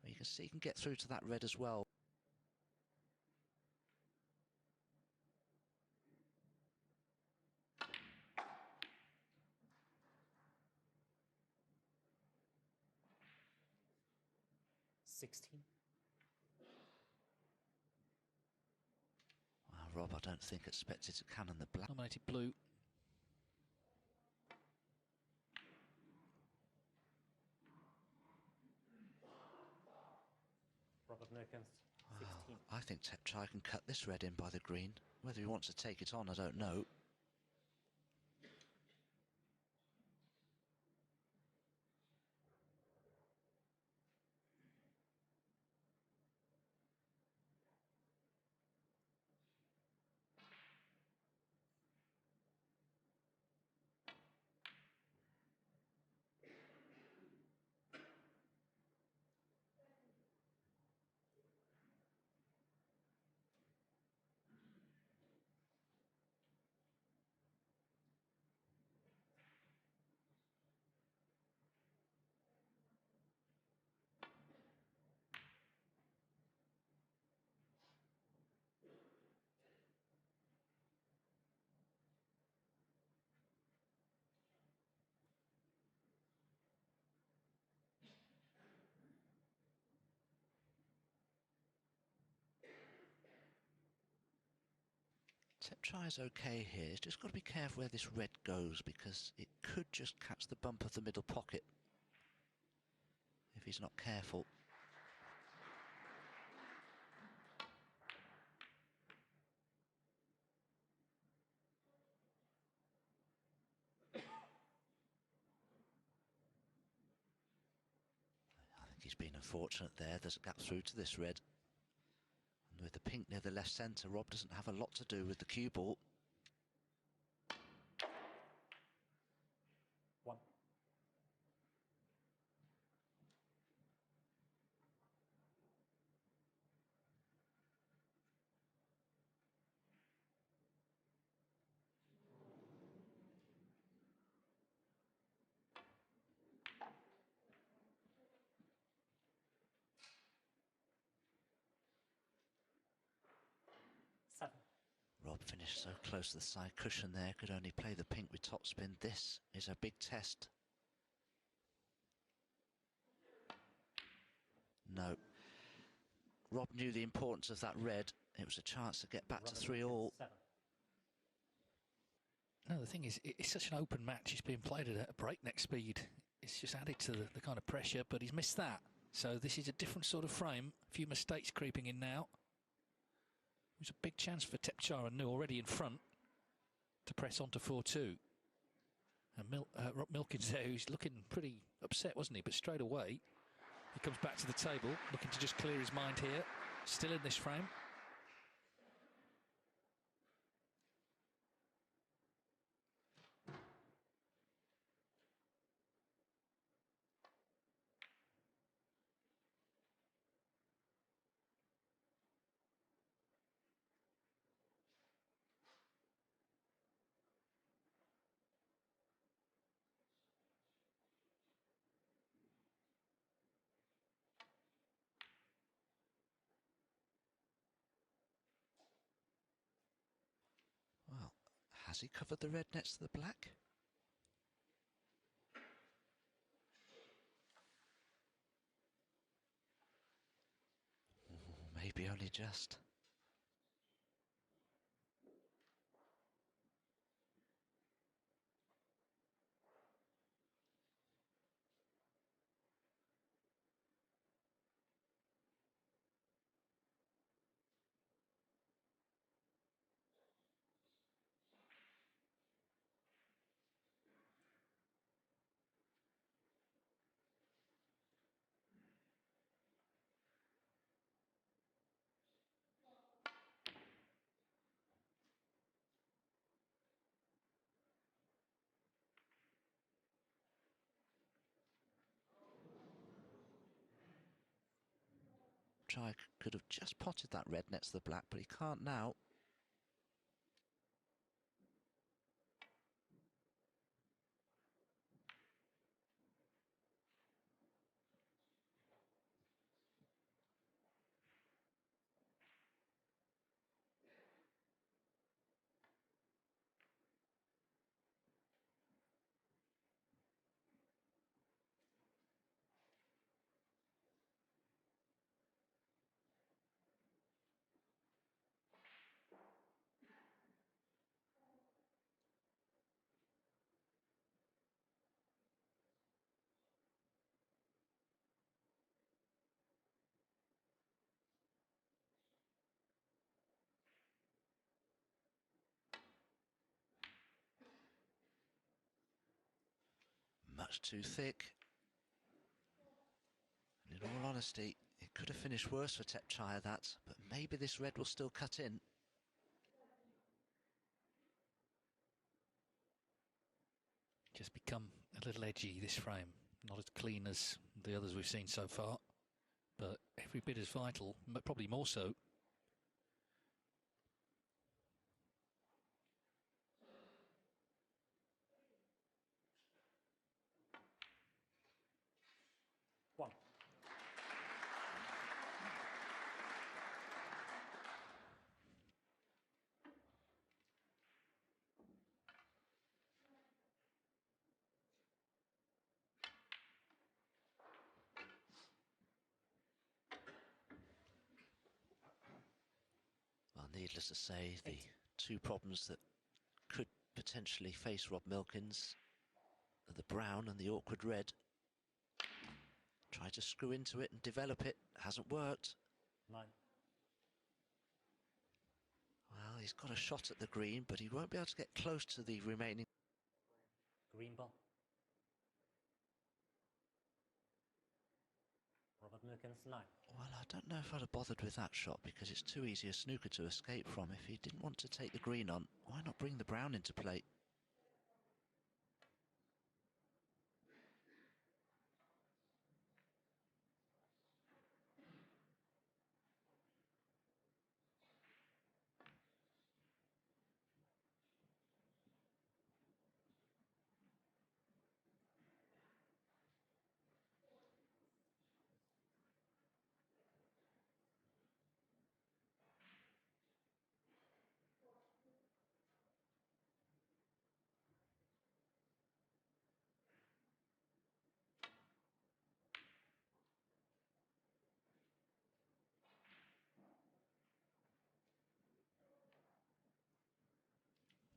Well, you can see he can get through to that red as well. Well, Rob, I don't think expected to cannon the black. Dominated blue. Robert Milkins, 16. I think Tepchaiya can cut this red in by the green. Whether he wants to take it on, I don't know. Tepchaiya's okay here. He's just got to be careful where this red goes because it could just catch the bump of the middle pocket if he's not careful. I think he's been unfortunate there. There's a gap through to this red. And with the pink near the left centre, Rob doesn't have a lot to do with the cue ball. Finished so close to the side cushion there, could only play the pink with topspin. This is a big test. No. Rob knew the importance of that red. It was a chance to get back to 3-all. No, the thing is, it's such an open match. It's being played at a breakneck speed. It's just added to the kind of pressure, but he's missed that. So this is a different sort of frame. A few mistakes creeping in now. It was a big chance for Thepchaiya Un-Nooh already in front to press on to 4-2. And Rob Milkins there, who's looking pretty upset, wasn't he? But straight away, he comes back to the table, looking to just clear his mind here. Still in this frame. Well, has he covered the red next to the black? Maybe only just. Try could have just potted that red next to the black, but he can't now. Much too thick. And in all honesty, it could have finished worse for Thepchaiya, that, but maybe this red will still cut in. Just become a little edgy, this frame. Not as clean as the others we've seen so far, but every bit as vital, but probably more so. One. Well, needless to say, the two problems that could potentially face Rob Milkins are the brown and the awkward red. Tried to screw into it and develop it, hasn't worked. 9. Well, he's got a shot at the green, but he won't be able to get close to the remaining. Green ball. Robert Milkins, 9. Well, I don't know if I'd have bothered with that shot because it's too easy a snooker to escape from. If he didn't want to take the green on, why not bring the brown into play?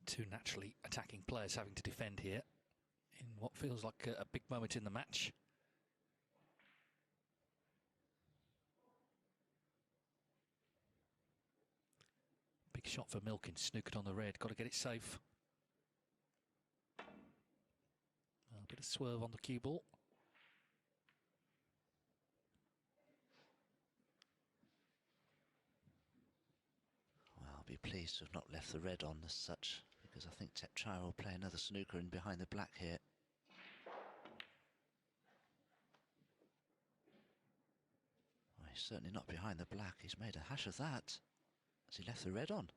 Two naturally attacking players having to defend here in what feels like a big moment in the match. Big shot for Milkins, snookered on the red, got to get it safe. A bit of swerve on the cue ball. Well, I'll be pleased to have not left the red on as such, because I think Thepchaiya will play another snooker in behind the black here. Well, he's certainly not behind the black. He's made a hash of that. Has he left the red on?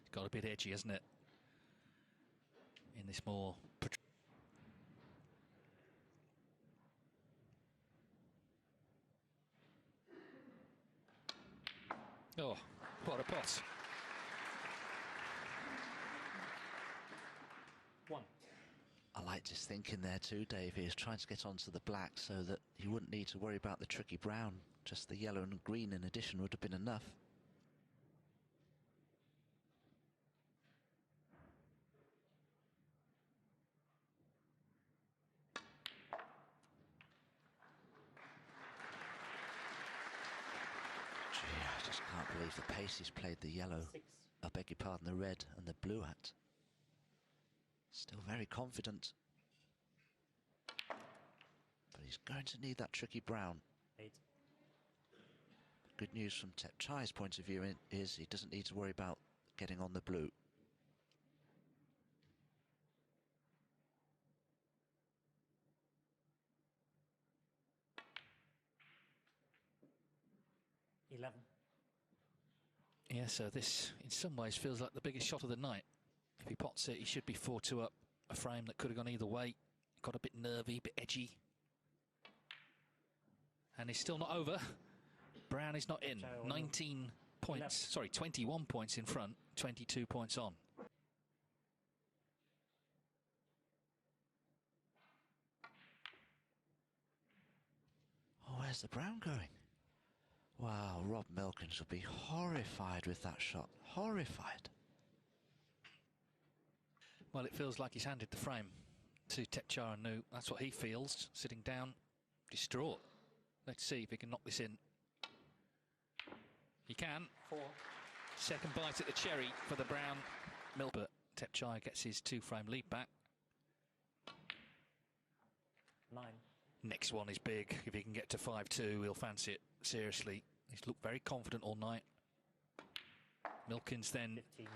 It's got a bit edgy, hasn't it? In this more... Oh, what a pot. One. I liked his thinking there too, Dave. He was trying to get onto the black so that he wouldn't need to worry about the tricky brown. Just the yellow and green in addition would have been enough. Gee, I just can't believe the pace he's played the yellow. 6. I beg your pardon, the red and the blue at. Still very confident. But he's going to need that tricky brown. 8. Good news from Tepchaiya's point of view is he doesn't need to worry about getting on the blue. Yeah, so this in some ways feels like the biggest shot of the night. If he pots it, he should be 4-2 up. A frame that could have gone either way. Got a bit nervy, a bit edgy. And he's still not over. Brown is not in. 19 points, sorry, 21 points in front, 22 points on. Oh, where's the brown going? Wow, Rob Milkins would be horrified with that shot. Horrified. Well, it feels like he's handed the frame to Thepchaiya Un-Nooh. That's what he feels, sitting down, distraught. Let's see if he can knock this in. He can. 4. Second bite at the cherry for the brown milk, but Thepchaiya gets his 2-frame lead back. 9. Next one is big. If he can get to 5-2, he'll fancy it seriously. He's looked very confident all night. Milkins then 15.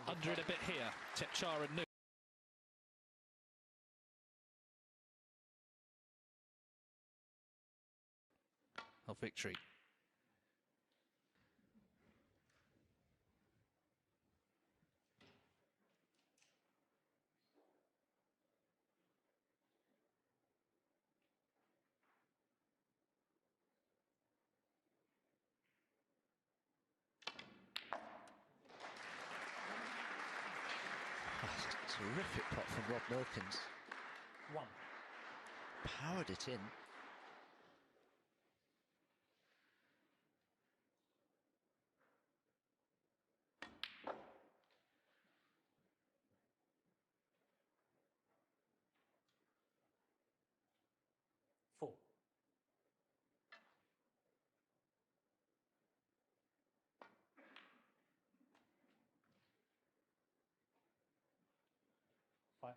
under it a bit here. Thepchaiya Un-Nooh. Of victory. That's a terrific pot from Rob Milkins. 1. Powered it in. Four. 5.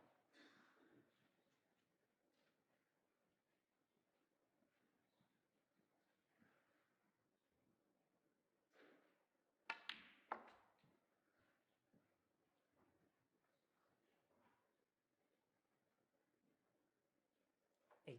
8.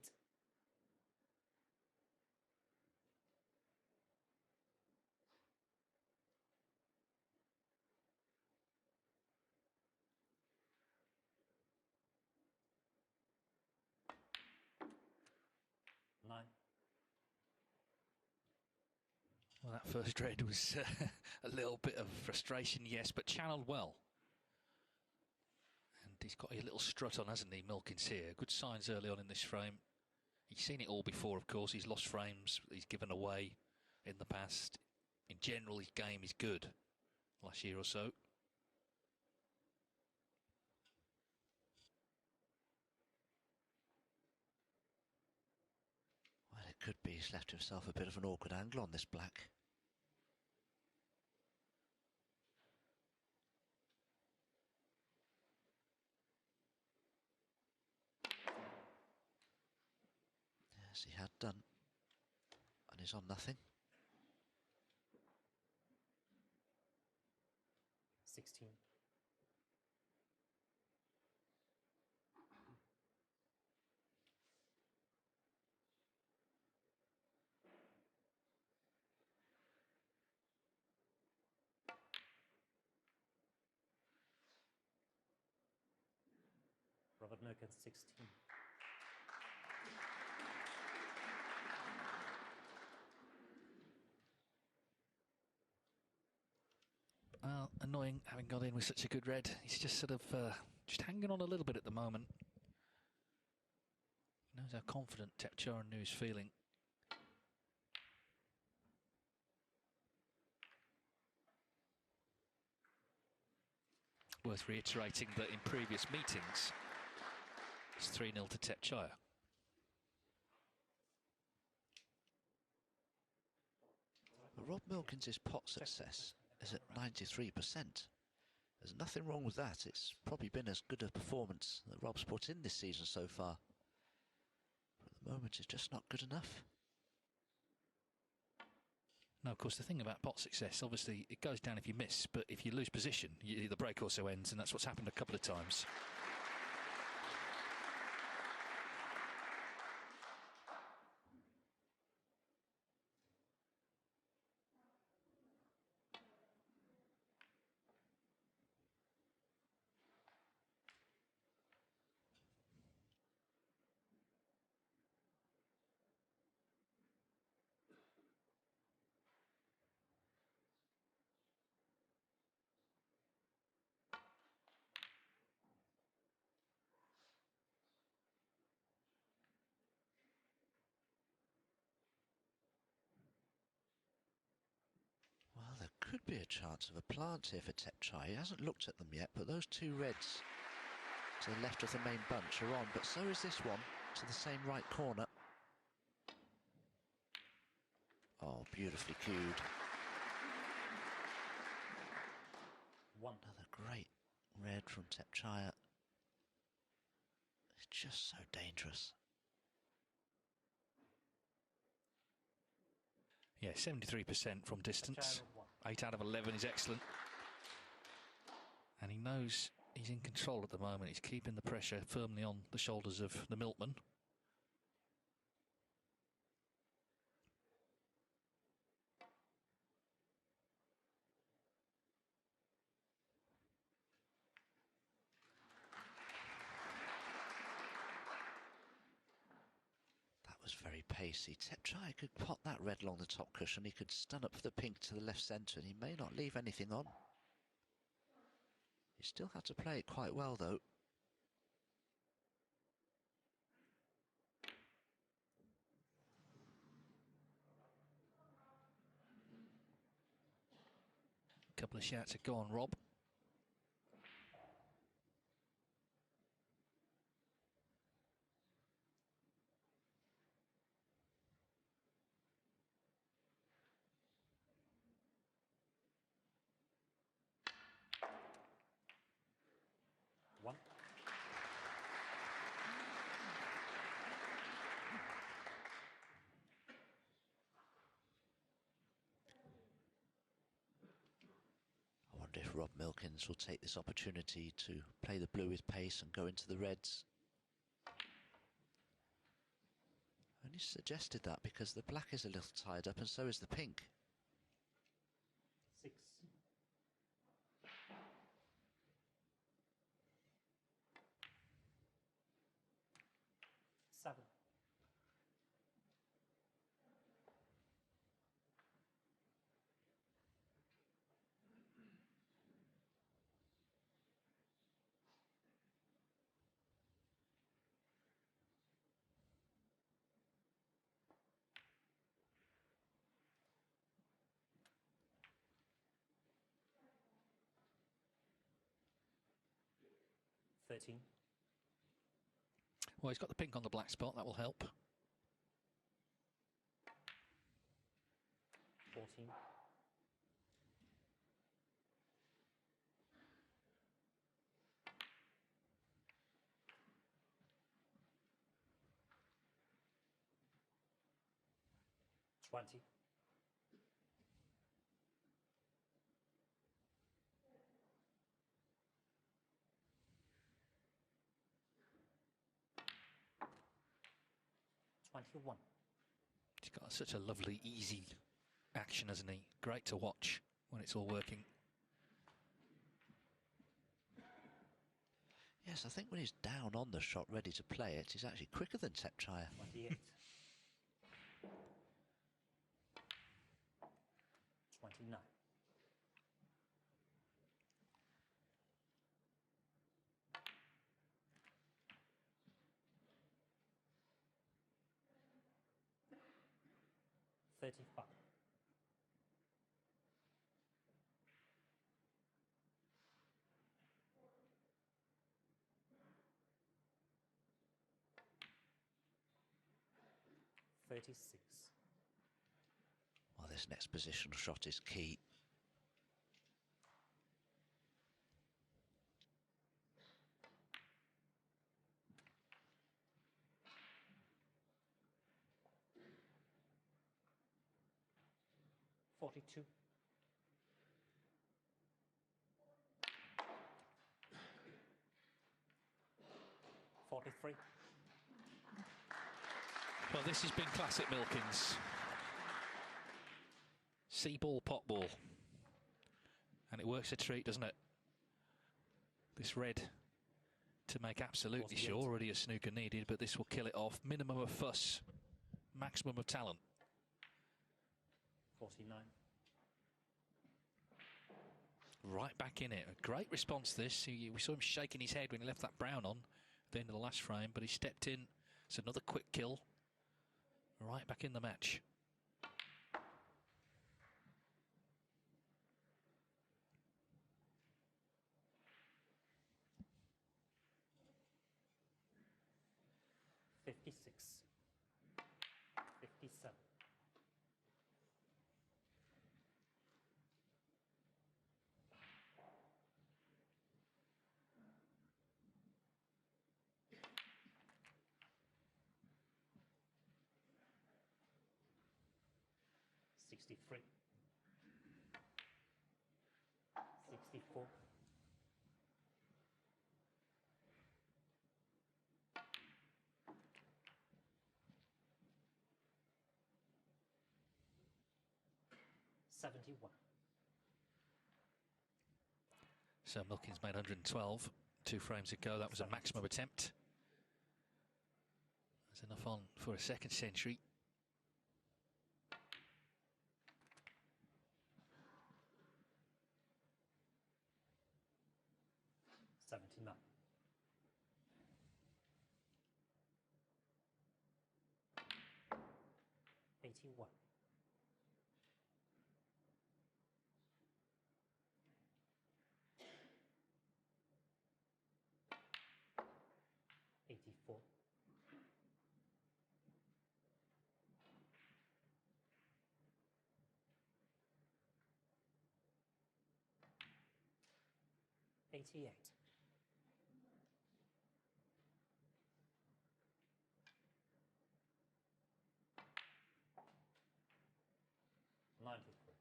Well, that first red was a little bit of frustration, yes, but channeled well. And he's got a little strut on, hasn't he, Milkins here? Good signs early on in this frame. He's seen it all before, of course. He's lost frames he's given away in the past. In general, his game is good last year or so. Well, it could be he's left himself a bit of an awkward angle on this black. Yes, he had done. And he's on nothing. 16. Robert Milkins, 16. Well, annoying having got in with such a good red. He's just sort of just hanging on a little bit at the moment. Knows how confident Thepchaiya Un-Nooh is feeling. Worth reiterating that in previous meetings, it's 3-0 to Thepchaiya. Rob Milkins' pot success is at 93%. There's nothing wrong with that. It's probably been as good a performance that Rob's put in this season so far. But at the moment, it's just not good enough. No, of course, the thing about pot success, obviously, it goes down if you miss, but if you lose position, the break also ends, and that's what's happened a couple of times. Well, there could be a chance of a plant here for Thepchaiya. He hasn't looked at them yet, but those two reds to the left of the main bunch are on, but so is this one to the same right corner. Oh, beautifully cued. One. Another great red from Thepchaiya. It's just so dangerous. Yeah, 73% from distance. Thepchaiya 1. 8 out of 11 is excellent. And he knows he's in control at the moment. He's keeping the pressure firmly on the shoulders of the milkman. That was very pacey. Thepchaiya could pot that red along the top cushion. He could stun up for the pink to the left centre, and he may not leave anything on. He still had to play it quite well, though. Couple of shouts have gone, Rob. One. I wonder if Rob Milkins will take this opportunity to play the blue with pace and go into the reds. Only suggested that because the black is a little tied up and so is the pink. 6. 7. 13. Well, he's got the pink on the black spot. That will help. 14. 20. 21. He's got such a lovely, easy action, hasn't he? Great to watch when it's all working. Yes, I think when he's down on the shot, ready to play it, he's actually quicker than Thepchaiya. 28. 29. 35. 36. Well, this next positional shot is key. Forty-two. 43. Well, this has been classic Milkins. See ball, pot ball. And it works a treat, doesn't it? This red to make absolutely 48. sure, already a snooker needed, but this will kill it off. Minimum of fuss, maximum of talent. 49. Right back in it. A great response this. We saw him shaking his head when he left that brown on at the end of the last frame, but he stepped in. It's another quick kill. Right back in the match. $56. 57. 63. 64. 71. So Milkins made 112 2 frames ago. That was a maximum attempt. There's enough on for a second century. 79. 81. 84. 88. 93.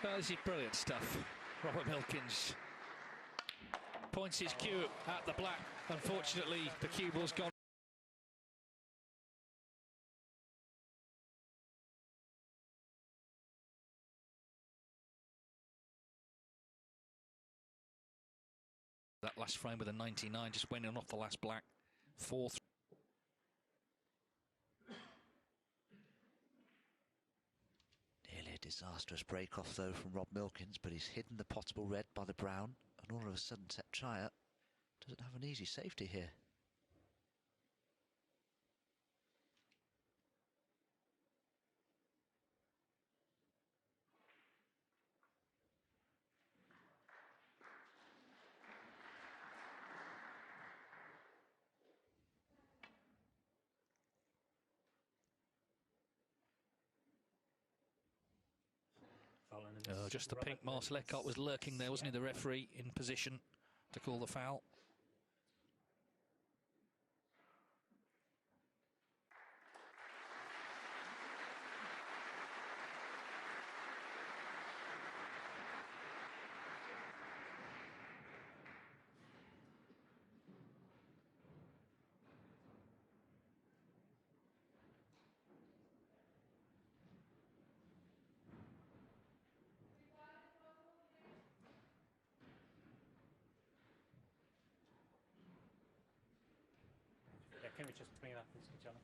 99. This is brilliant stuff. Robert Milkins points his cue at the black. Unfortunately, the cue ball's gone. That last frame with a 99 just went in off the last black. 4-3. Nearly a disastrous break-off, though, from Rob Milkins, but he's hidden the potable red by the brown, and all of a sudden Thepchaiya doesn't have an easy safety here. No, just the pink. Marcel Eckhart was lurking there, wasn't he? The referee in position to call the foul. Yeah, can we just bring it up to each other?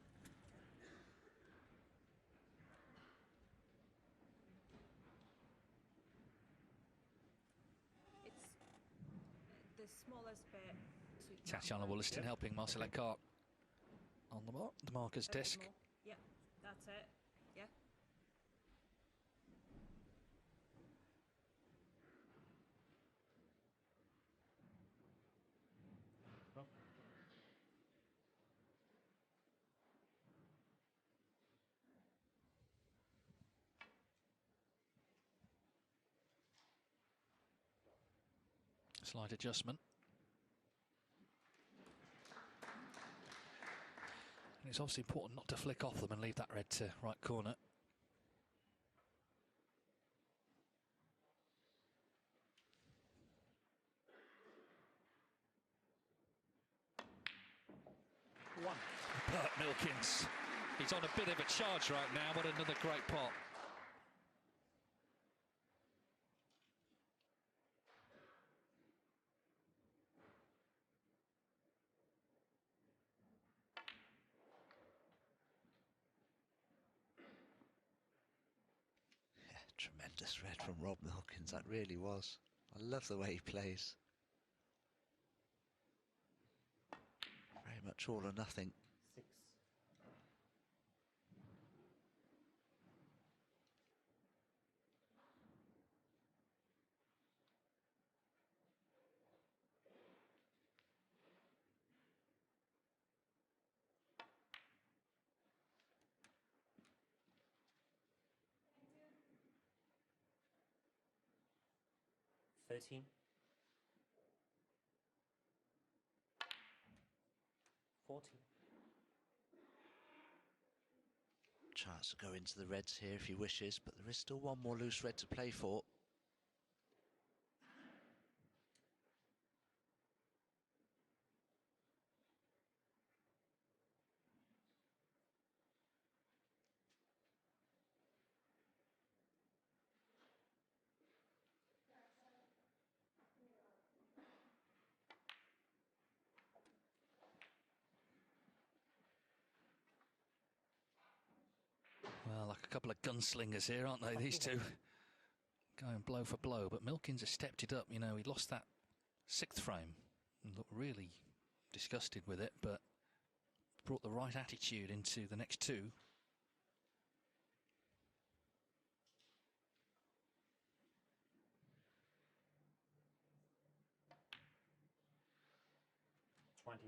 It's the smallest bit. Thepchaiya Un-Nooh helping Marcel Eckhart on the marker's disc. Yeah, that's it. Yeah. Well, Slight adjustment. And it's obviously important not to flick off them and leave that red to right corner. one. But Milkins, he's on a bit of a charge right now. What another great pot. Tremendous red from Rob Milkins, that really was. I love the way he plays. Very much all or nothing. 6. $13. 14. Chance to go into the reds here if he wishes, but there is still one more loose red to play for. Well, like a couple of gunslingers here, aren't they, these two? Going blow for blow, but Milkins has stepped it up. You know, he lost that 6th frame and looked really disgusted with it, but brought the right attitude into the next two. $22.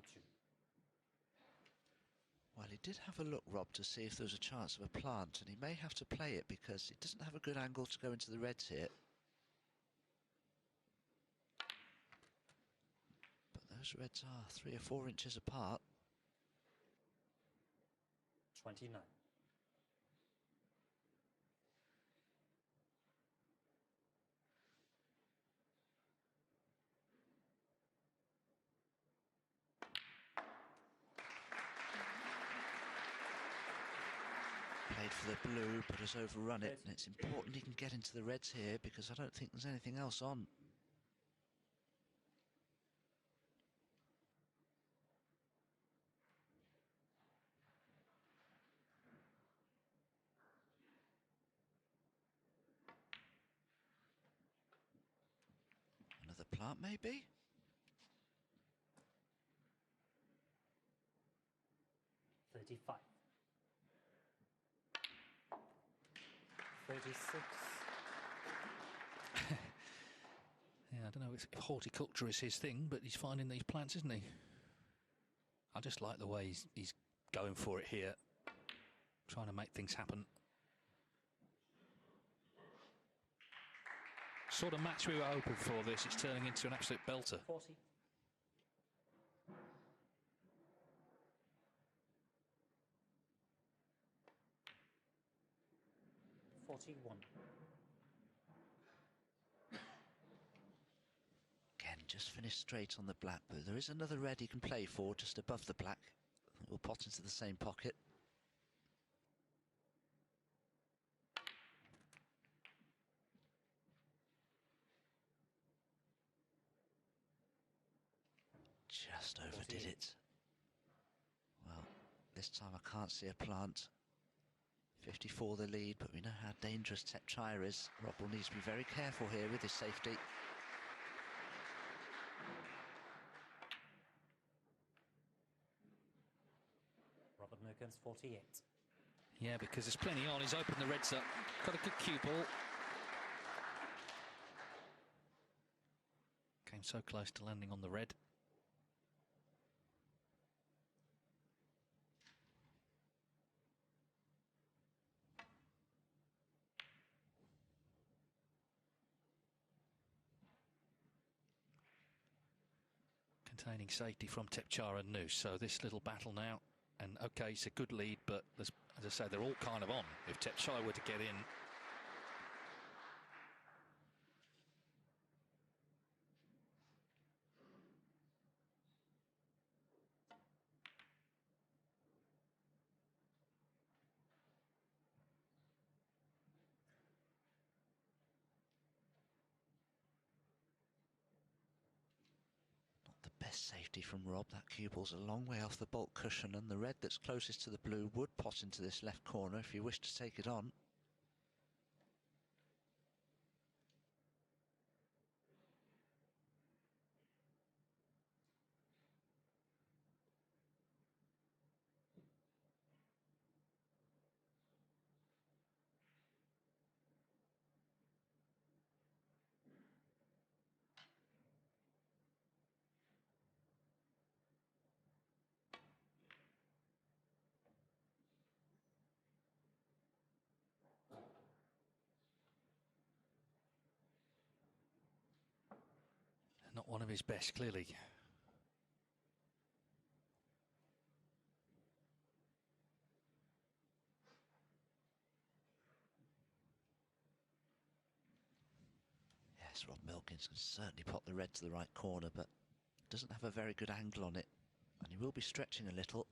Well, he did have a look, Rob, to see if there was a chance of a plant, and he may have to play it because it doesn't have a good angle to go into the reds here. But those reds are 3 or 4 inches apart. 29. Played for the blue, but has overrun it, and it's important he can get into the reds here because I don't think there's anything else on. Another plant, maybe? $35. 36. Yeah, I don't know if horticulture is his thing, but he's finding these plants, isn't he? I just like the way he's going for it here, trying to make things happen. Sort of match we were hoping for this. It's turning into an absolute belter. 40. 41. Again, just finished straight on the black, but there is another red he can play for just above the black. It will pot into the same pocket. Just overdid 48. it. Well, this time I can't see a plant. 54 the lead, but we know how dangerous Thepchaiya is. Rob will need to be very careful here with his safety. Robert Milkins, 48. Yeah, because there's plenty on. He's opened the reds up. Got a good cue ball. Came so close to landing on the red. Containing safety from Thepchaiya Un-Nooh. So this little battle now, and okay, it's a good lead, but there's, as I say, they're all kind of on. If Thepchaiya were to get in, Best safety from Rob. That cue ball's a long way off the baulk cushion, and the red that's closest to the blue would pot into this left corner if you wish to take it on. not one of his best, clearly. Yes, Rob Milkins can certainly pot the red to the right corner, but doesn't have a very good angle on it, and he will be stretching a little.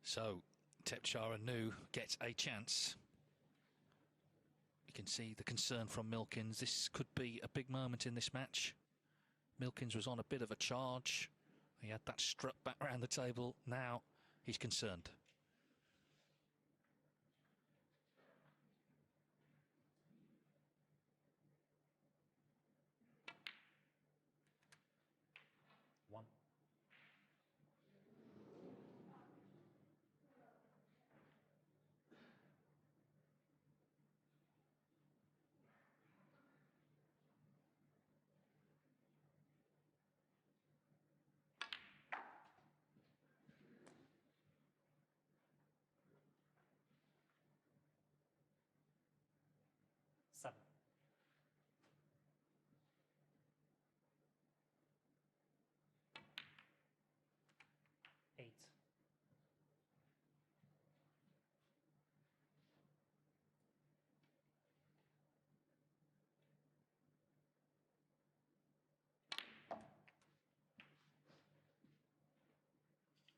So Thepchaiya Un-Nooh gets a chance. You can see the concern from Milkins. This could be a big moment in this match. Milkins was on a bit of a charge. He had that strut back round the table. Now he's concerned. One. Seven. 8.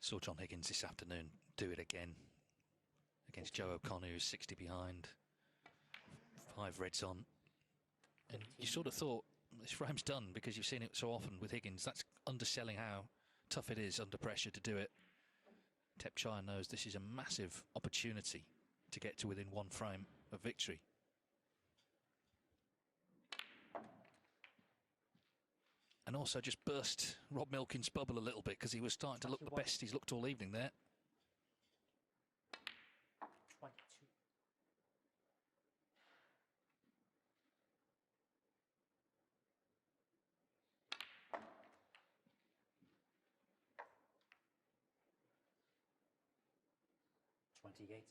Saw John Higgins this afternoon do it again against Joe O'Connor, who's 60 behind. 5 reds on. And you sort of thought, this frame's done, because you've seen it so often with Higgins. That's underselling how tough it is under pressure to do it. Thepchaiya knows this is a massive opportunity to get to within 1 frame of victory. And also just burst Rob Milkins' bubble a little bit, because he was starting to look the best he's looked all evening there. 22. 28.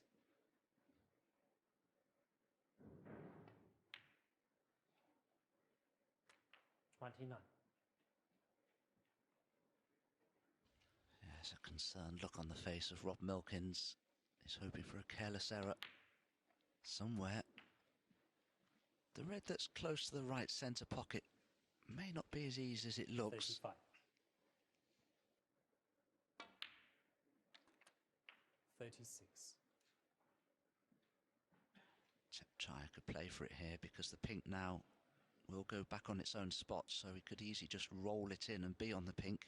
$29. There's a concerned look on the face of Rob Milkins. He's hoping for a careless error somewhere. The red that's close to the right centre pocket may not be as easy as it looks. 35. 36. Tepchaiya could play for it here because the pink now will go back on its own spot, so he could easily just roll it in and be on the pink.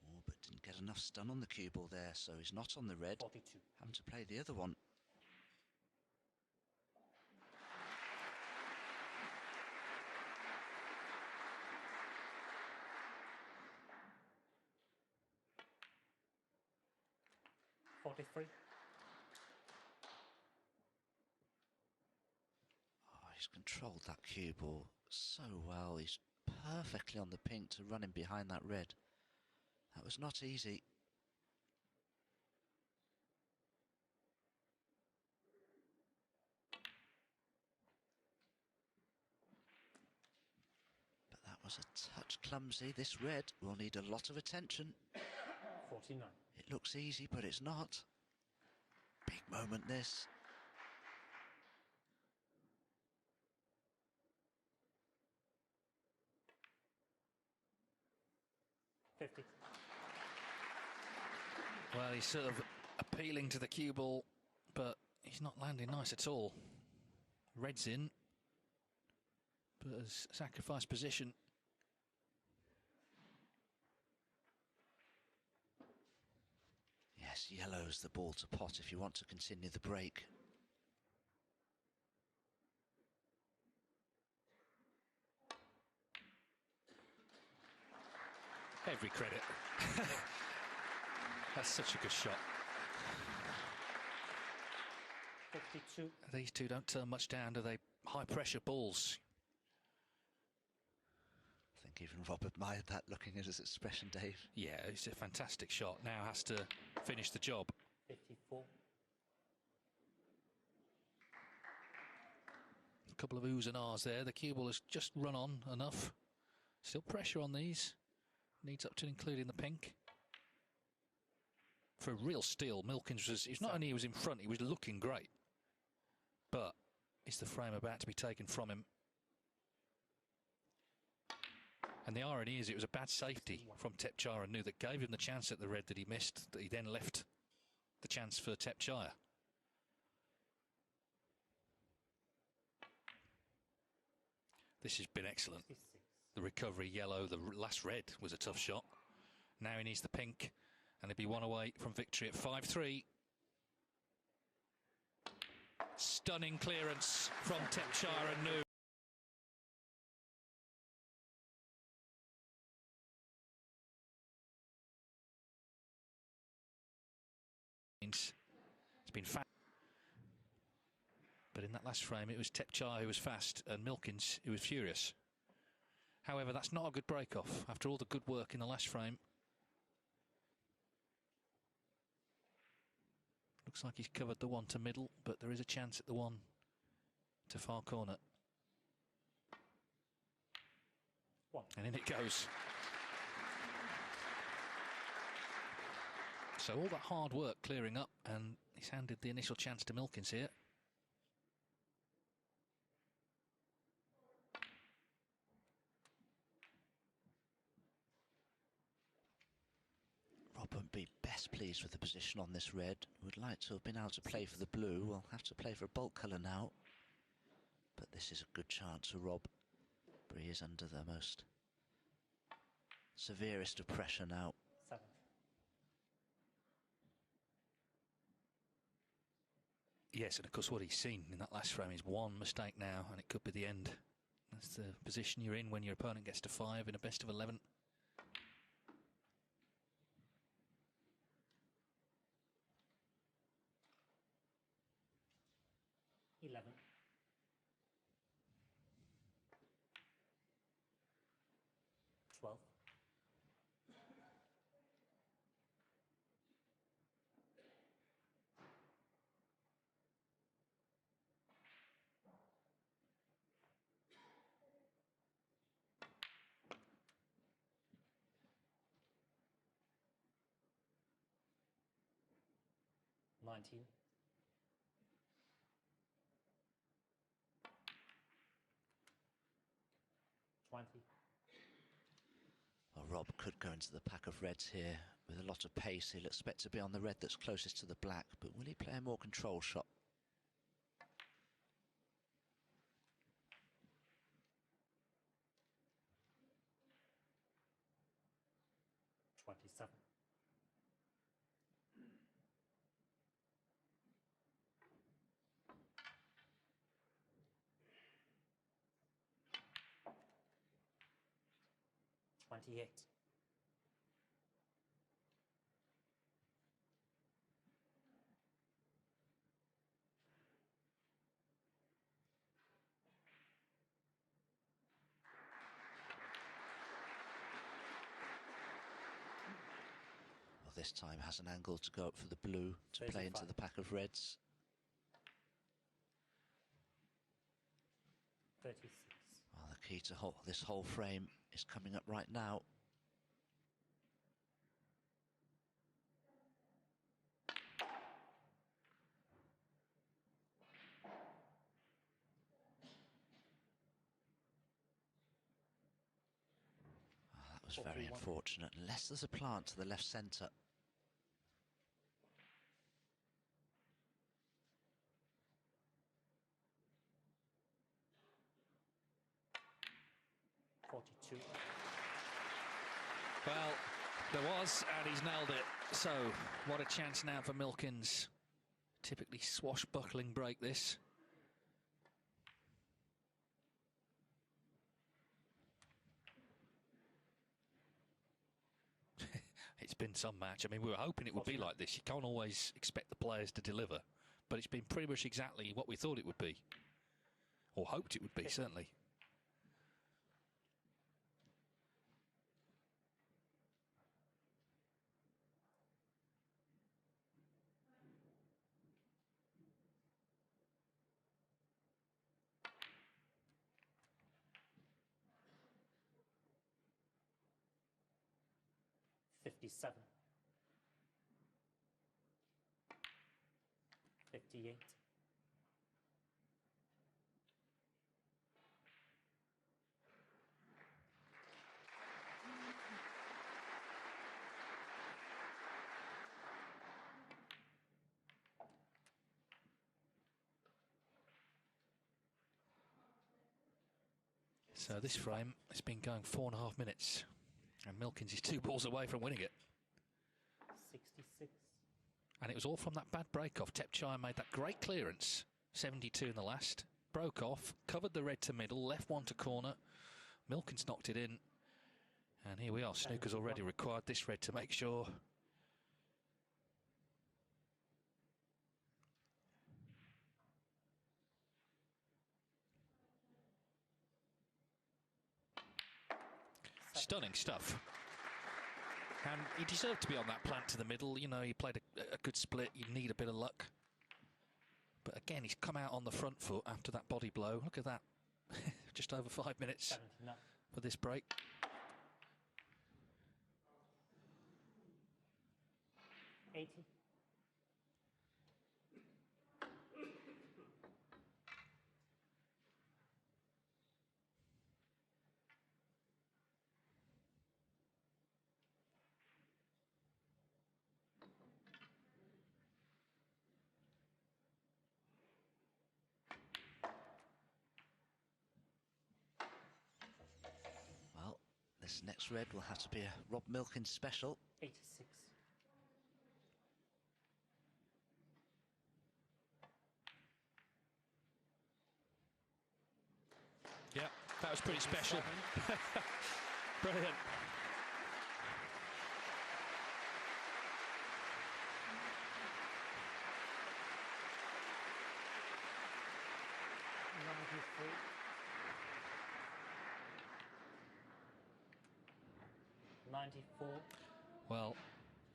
Oh, but didn't get enough stun on the cue ball there, so he's not on the red. 42. Having to play the other one. $43. Oh, he's controlled that cue ball so well. He's perfectly on the pink to run in behind that red. That was not easy. But that was a touch clumsy. This red will need a lot of attention. 49. It looks easy, but it's not. Big moment, this. $50. Well, he's sort of appealing to the cue ball, but he's not landing nice at all. Red's in, but has sacrificed position. Yes, yellow's the ball to pot if you want to continue the break. Every credit. That's such a good shot. 52. These two don't turn much down, do they? High pressure balls. I think even Rob admired that, looking at his expression, Dave. Yeah, it's a fantastic shot. Now has to finish the job. 54. A couple of oohs and ahs there. The cue ball has just run on enough. Still pressure on these. Needs up to including the pink. For a real steal, Milkins was, he's not only he was in front, he was looking great. But is the frame about to be taken from him? And the irony is it was a bad safety from Thepchaiya Un-Nooh that gave him the chance at the red that he missed, that he then left the chance for Tepchaiya. This has been excellent. 56. The recovery yellow, the last red was a tough shot. Now he needs the pink, and he'll be one away from victory at 5-3. Stunning clearance from Thepchaiya Un-Nooh. It's been fast. But in that last frame, it was Thepchaiya who was fast and Milkins who was furious. However, that's not a good break-off after all the good work in the last frame. Looks like he's covered the one to middle, but there is a chance at the one to far corner. One. And in it goes. So all that hard work clearing up, and he's handed the initial chance to Milkins here. Rob won't be best pleased with the position on this red. Would like to have been able to play for the blue. We'll have to play for a bulk colour now. But this is a good chance for Rob. But he is under the most severest of pressure now. 7. Yes, and of course what he's seen in that last frame is one mistake now, and it could be the end. That's the position you're in when your opponent gets to 5 in a best of 11. 12. Nineteen. 20. Well, Rob could go into the pack of reds here with a lot of pace. He'll expect to be on the red that's closest to the black, but will he play a more control shot? 27. 28. Well, this time has an angle to go up for the blue to play into 35. the pack of reds. 36. Well, the key to this whole frame is coming up right now. That was very 41. unfortunate, unless there's a plant to the left centre. Well, there was, and he's nailed it. So, what a chance now for Milkins. Typically swashbuckling break, this. It's been some match. I mean, we were hoping it would be like this. You can't always expect the players to deliver. But it's been pretty much exactly what we thought it would be. Or hoped it would be, certainly. $57. 58. So this frame has been going 4.5 minutes. And Milkins is 2 balls away from winning it. 66. And it was all from that bad break-off. Thepchaiya made that great clearance, 72 in the last, broke off, covered the red to middle, left one to corner. Milkins knocked it in. And here we are. Snooker's already required this red to make sure. Stunning stuff. And he deserved to be on that plant to the middle. You know, he played a good split. You need a bit of luck. But again, he's come out on the front foot after that body blow. Look at that. Just over 5 minutes 79. for this break. $80. Well, this next red will have to be a Rob Milkins special. 86. Yeah, that was pretty special. Brilliant. 94. Well,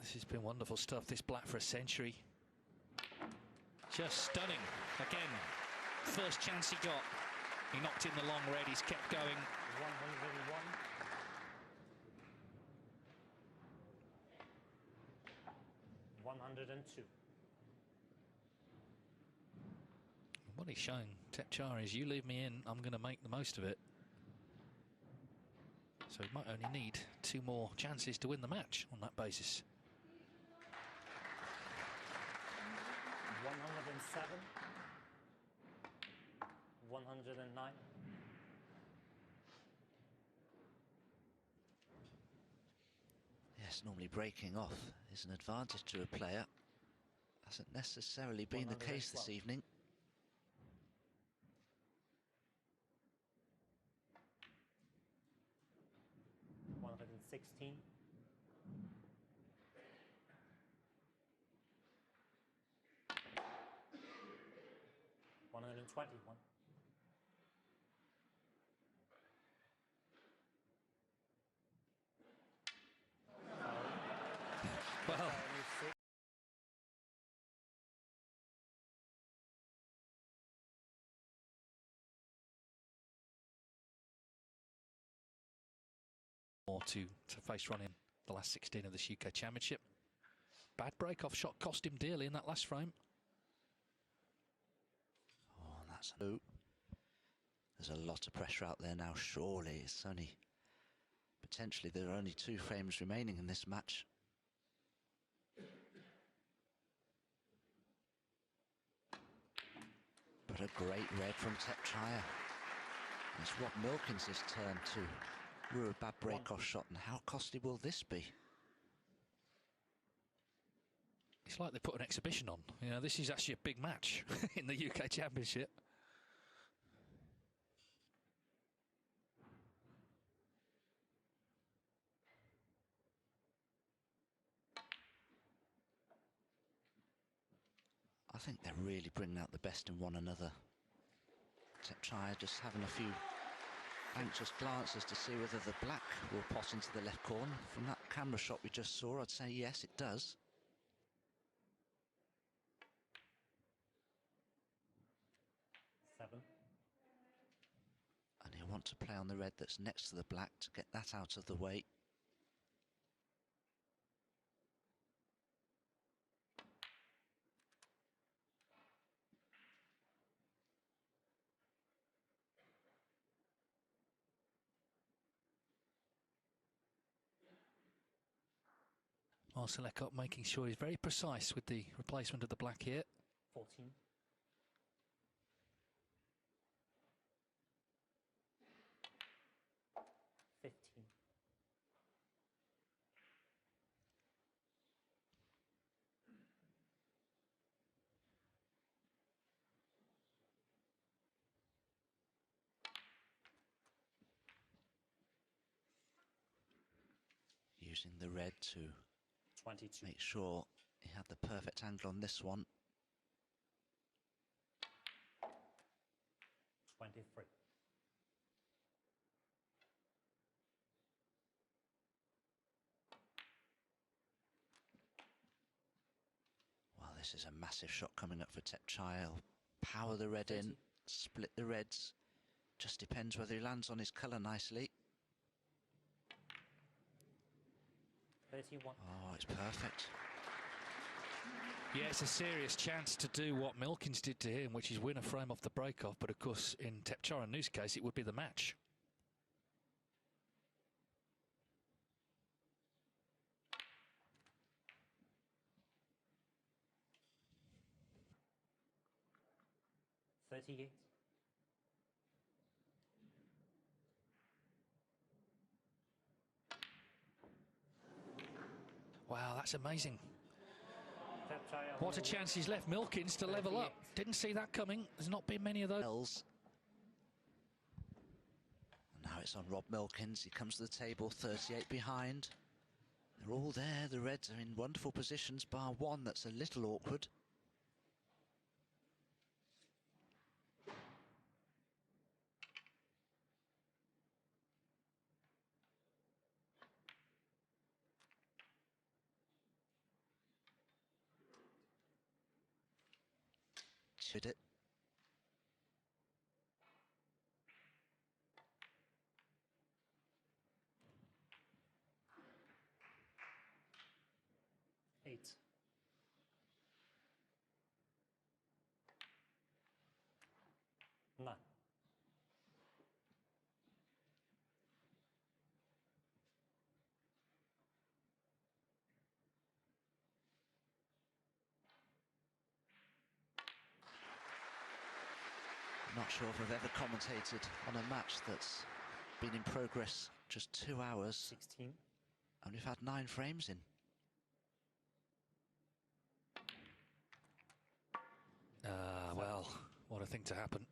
this has been wonderful stuff. This black for a century. Just stunning. Again, first chance he got. He knocked in the long red. He's kept going. 101. $102. What he's showing Thepchaiya is, you leave me in, I'm going to make the most of it. So he might only need 2 more chances to win the match on that basis. 107. 109. Yes, normally breaking off is an advantage to a player. Hasn't necessarily been the case this evening. $116. 121. Well, more to face run in the last 16 of this UK Championship. Bad break-off shot cost him dearly in that last frame. Oh, that's a loop. There's a lot of pressure out there now, surely. It's only... Potentially there are only 2 frames remaining in this match. But a great red from Thepchaiya. It's Rob Milkins' turn to rue a bad break-off shot, and how costly will this be? It's like they put an exhibition on. You know, this is actually a big match in the UK Championship. I think they're really bringing out the best in one another. Thepchaiya just having a few anxious glances to see whether the black will pot into the left corner. From that camera shot we just saw, I'd say yes, it does. And he'll want to play on the red that's next to the black to get that out of the way. Marcel Eckhout making sure he's very precise with the replacement of the black here. 14. Using the red to 22. make sure he had the perfect angle on this one. 23. Well, this is a massive shot coming up for Thepchaiya. Power the red in, split the reds. Just depends whether he lands on his colour nicely. 31. Oh, it's perfect. Yeah, it's a serious chance to do what Milkins did to him, which is win a frame off the break-off. But of course, in Thepchaiya Un-Nooh's case, it would be the match. $38. Wow, that's amazing. Thepchaiya What a chance he's left Milkins to level up. Didn't see that coming. There's not been many of those. And now it's on Rob Milkins. He comes to the table, 38 behind. They're all there. The reds are in wonderful positions, bar one that's a little awkward. Did it. Eight. Nine. I'm not sure if I've ever commentated on a match that's been in progress just 2 hours 16. and we've had 9 frames in. Well, what a thing to happen.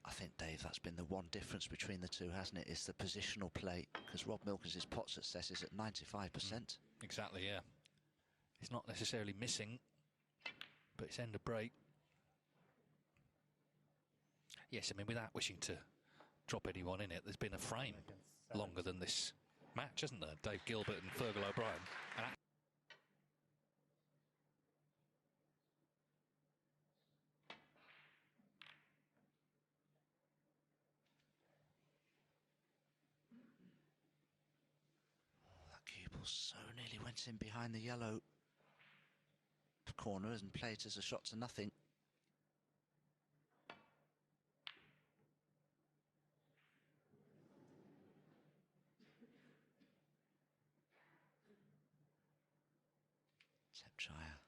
I think, Dave, that's been the one difference between the two, hasn't it? Is the positional play, because Rob Milkins' pot success is at 95%. Exactly, yeah. He's not necessarily missing, but it's end of break. Yes, I mean, without wishing to drop anyone in it, there's been a frame longer than this match, hasn't there? Dave Gilbert and Fergal O'Brien. And That cue ball so nearly went in behind the yellow corner and played as a shot to nothing. Thepchaiya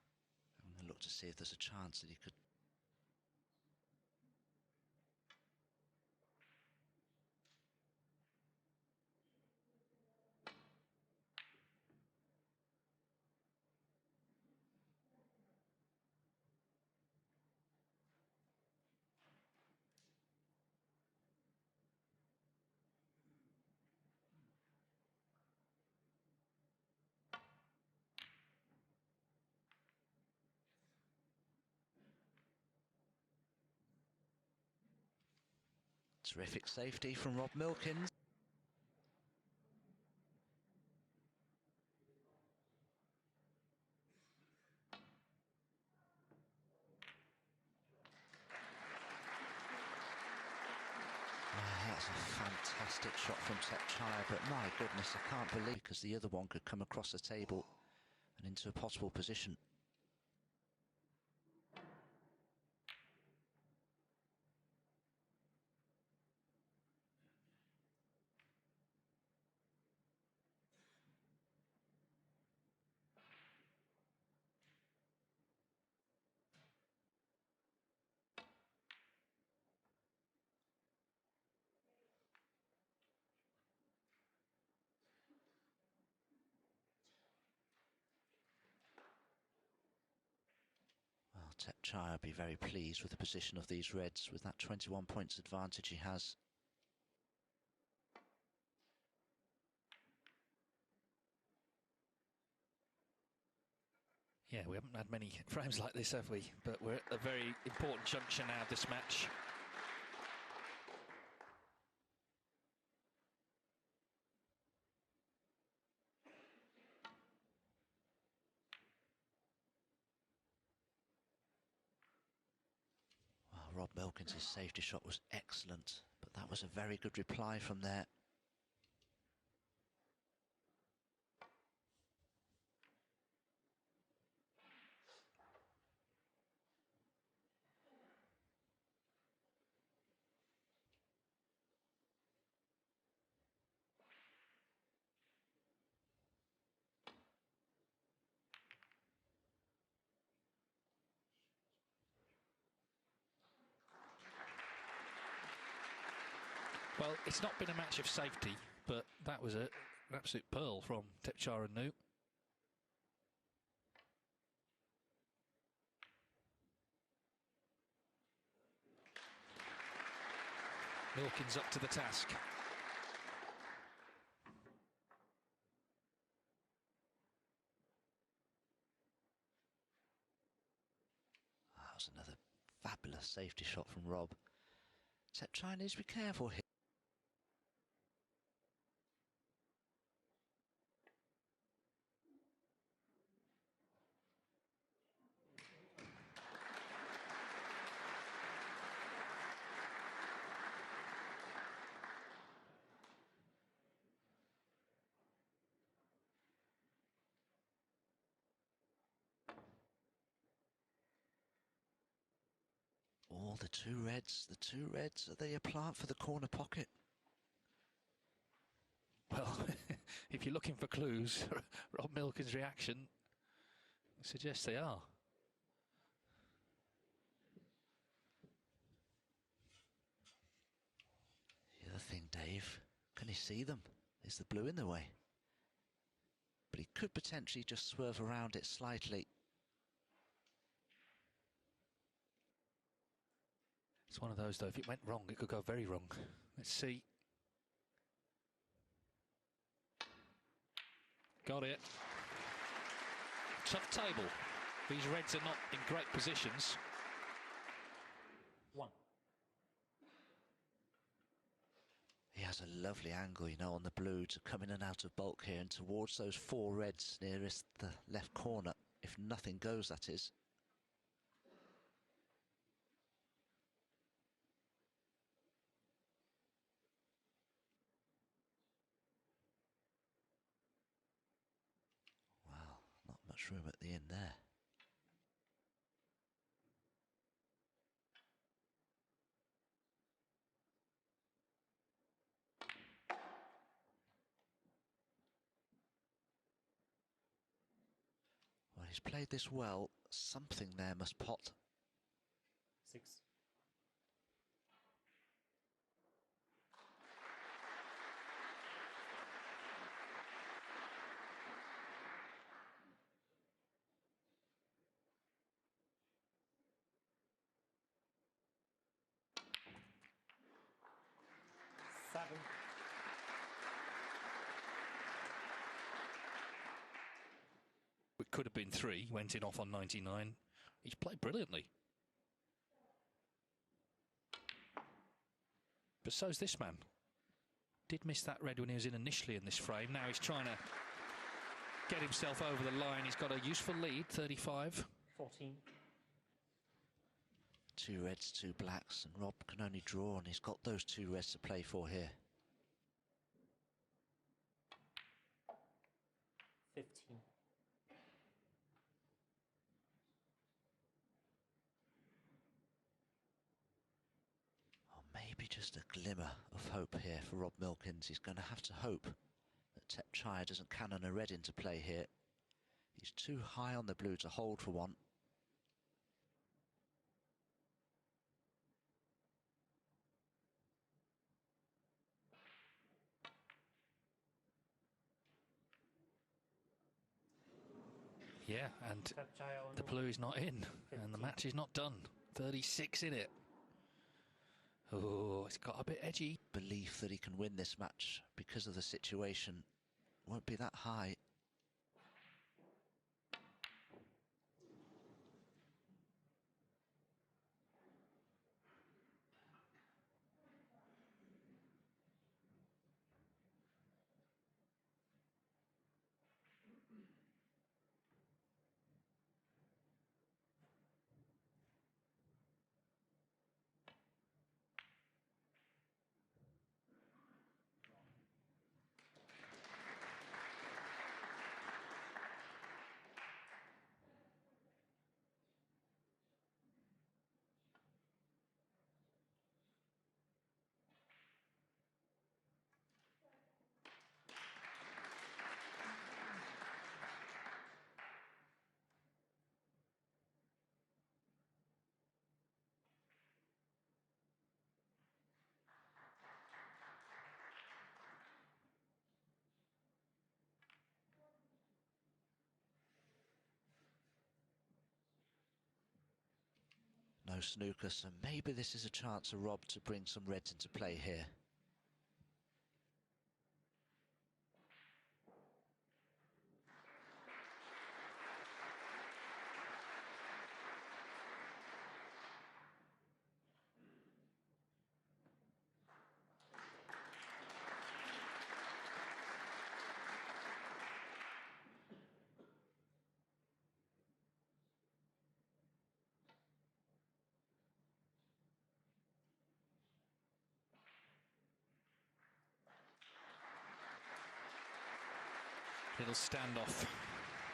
having a look to see if there's a chance that he could. Terrific safety from Rob Milkins. That's a fantastic shot from Thepchaiya, but my goodness, I can't believe, because the other one could come across the table and into a possible position. Well, Thepchaiya will be very pleased with the position of these reds, with that 21 points advantage he has. yeah, we haven't had many frames like this, have we? But we're at a very important juncture now of this match. Well, Rob Milkins' safety shot was excellent, but that was a very good reply from there. Well, it's not been a match of safety, but that was an absolute pearl from Thepchaiya Un-Nooh. Milkins up to the task. That was another fabulous safety shot from Rob. Thepchaiya needs to be careful here. Oh, the two reds. The two reds. Are they a plant for the corner pocket? Well, if you're looking for clues, Rob Milkins' reaction suggests they are. The other thing, Dave, can he see them? Is the blue in the way? But he could potentially just swerve around it slightly. It's one of those, though, if it went wrong, it could go very wrong. Let's see. Got it. Tough table. These reds are not in great positions. 1. He has a lovely angle, you know, on the blue to come in and out of bulk here and towards those four reds nearest the left corner. If nothing goes, that is. Wow, not much room at the end there. Well, he's played this well. Something there must pot. 6. Seven. It could have been 3, went in off on 99. He's played brilliantly. But so's this man. Did miss that red when he was in initially in this frame. Now he's trying to get himself over the line. He's got a useful lead, 35. 14. Two reds, two blacks, and Rob can only draw, and he's got those two reds to play for here. 15. Oh, maybe just a glimmer of hope here for Rob Milkins. He's going to have to hope that Thepchaiya doesn't cannon a red into play here. He's too high on the blue to hold for one. Yeah, and Thepchaiya the Un-Nooh. blue is not in, and the match is not done. 36 in it. Oh, it's got a bit edgy. Belief that he can win this match because of the situation won't be that high. No snooker, so maybe this is a chance for Rob to bring some reds into play here. Little standoff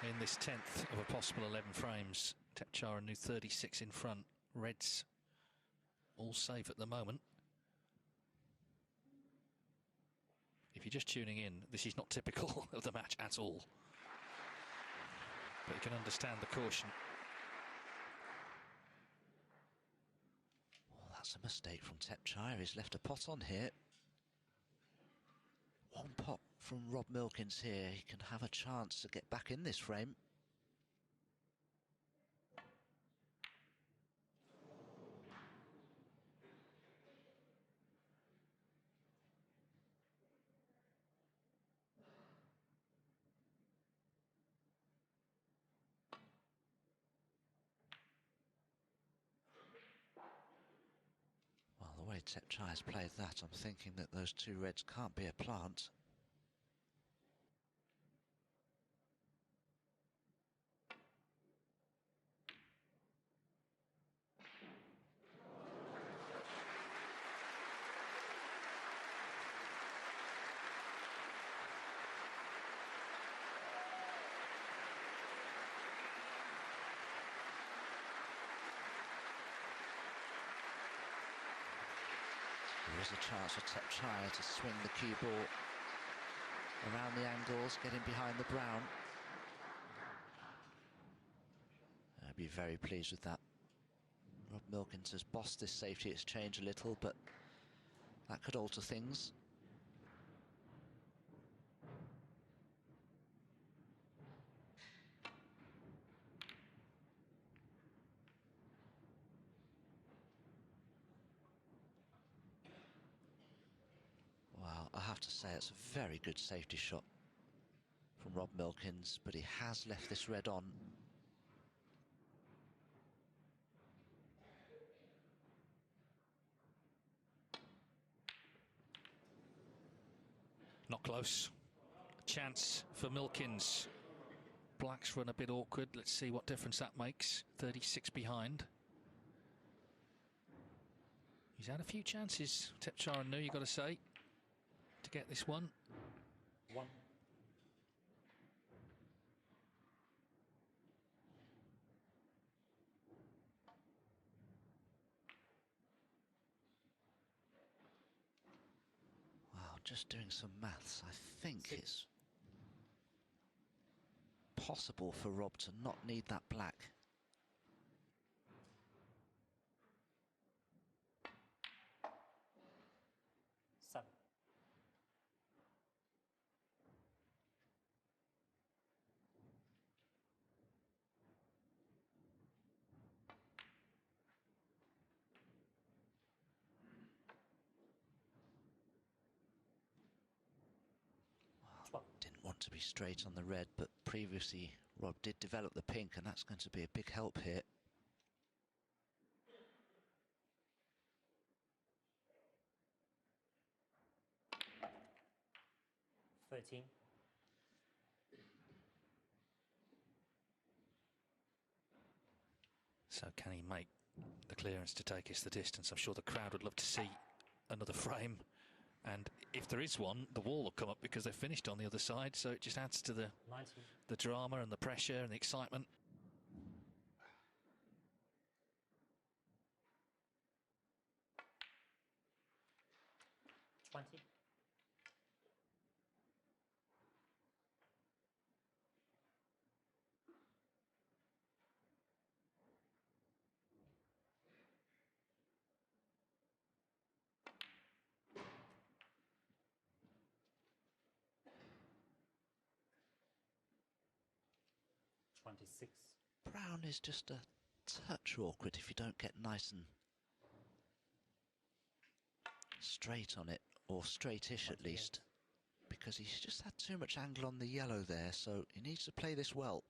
in this 10th of a possible 11 frames. Thepchaiya Un-Nooh 36 in front. Reds all safe at the moment. If you're just tuning in, this is not typical of the match at all. But you can understand the caution. Oh, that's a mistake from Thepchaiya. He's left a pot on here. One pot from Rob Milkins here. He can have a chance to get back in this frame. Well, the way Thepchaiya's played that, I'm thinking that those two reds can't be a plant. There is a chance for Thepchaiya to swing the cue ball around the angles, getting behind the brown. I'd be very pleased with that. Rob Milkins has bossed this safety exchange a little, but that could alter things. Well, I have to say it's a very good safety shot from Rob Milkins, but he has left this red on. Not close. Chance for Milkins. Black's run a bit awkward. Let's see what difference that makes. 36 behind. He's had a few chances, Thepchaiya Un-Nooh, you've got to say, to get this one. 1. Wow, just doing some maths. I think 6. it's possible for Rob to not need that black. Seven. Didn't want to be straight on the red, but previously Rob did develop the pink, and that's going to be a big help here. $13. So can he make the clearance to take us the distance? I'm sure the crowd would love to see another frame. And if there is one, the wall will come up because they're finished on the other side. So it just adds to the 19. drama and the pressure and the excitement. 20. $26. Brown is just a touch awkward if you don't get nice and straight on it, or straightish at least, because he's just had too much angle on the yellow there, so he needs to play this well.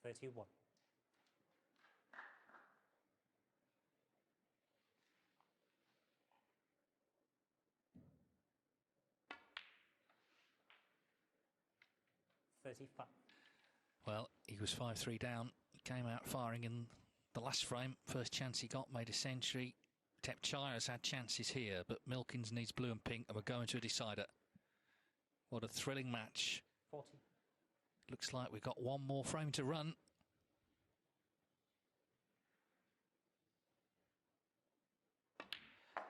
$31. $35. Well, he was 5-3 down. He came out firing in the last frame. First chance he got, made a century. Thepchaiya has had chances here, but Milkins needs blue and pink, and we're going to a decider. What a thrilling match. 40. Looks like we've got one more frame to run.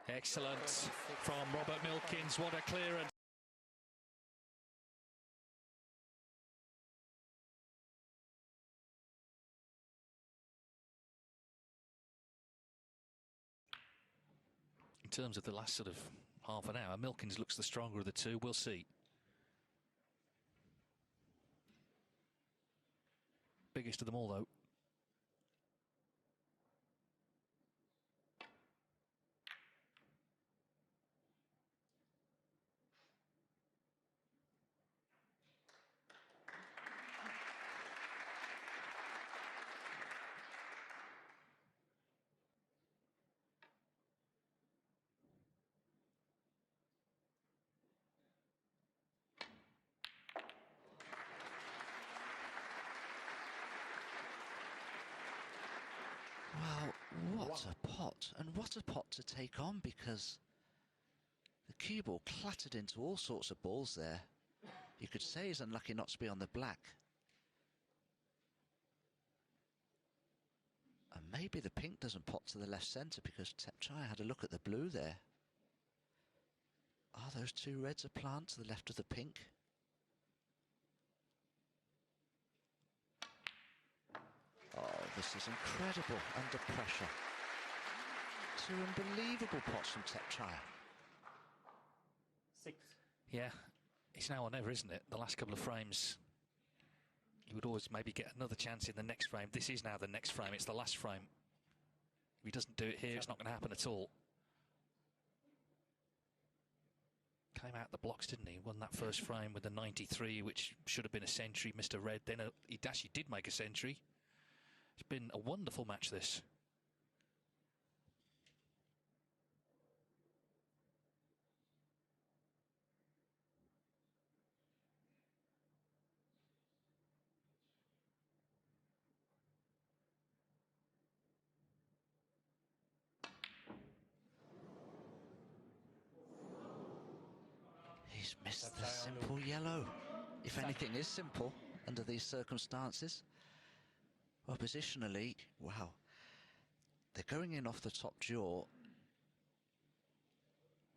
Excellent from Robert Milkins. What a clearance. In terms of the last sort of half an hour, Milkins looks the stronger of the two. We'll see. Biggest of them all, though. Well, what a pot, and what a pot to take on, because the cue ball clattered into all sorts of balls there. You could say he's unlucky not to be on the black. And maybe the pink doesn't pot to the left centre, because Thepchaiya had a look at the blue there. Are those two reds a plant to the left of the pink? Oh, this is incredible under pressure. Two unbelievable pots from Thepchaiya. 6. Yeah, it's now or never, isn't it? The last couple of frames, you would always maybe get another chance in the next frame. This is now the next frame. It's the last frame. If he doesn't do it here, it's not going to happen at all. Came out the blocks, didn't he? Won that first frame with the 93, which should have been a century. Mr. Red, then he actually did make a century. It's been a wonderful match, this. He's missed the Thepchaiya Un-Nooh. simple yellow, if anything is simple under these circumstances. Well, positionally, wow, they're going in off the top jaw.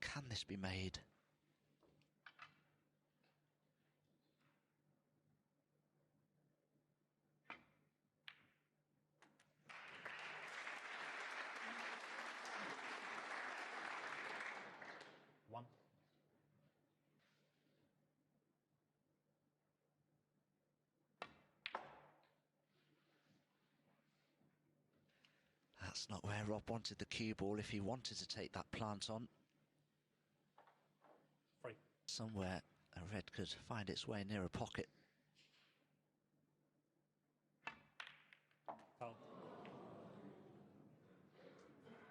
Can this be made? One. That's not where Rob wanted the cue ball if he wanted to take that plant on. 3. Somewhere a red could find its way near a pocket. Foul.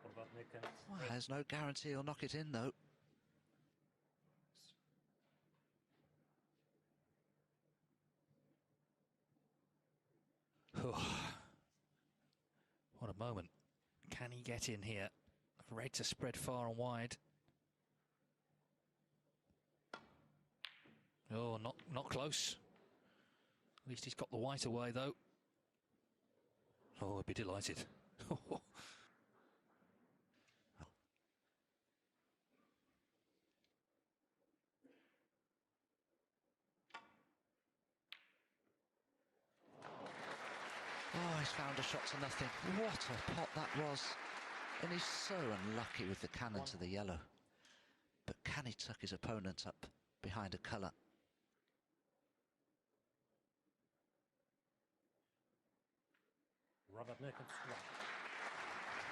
What about Milkins? Well, there's no guarantee he'll knock it in, though. What a moment. Can he get in here? Red to spread far and wide. Oh, not close. At least he's got the white away, though. Oh, I'd be delighted. Oh, he's found a shot to nothing. What a pot that was. And he's so unlucky with the cannon to the yellow. But can he tuck his opponent up behind a colour? Robert Milkins.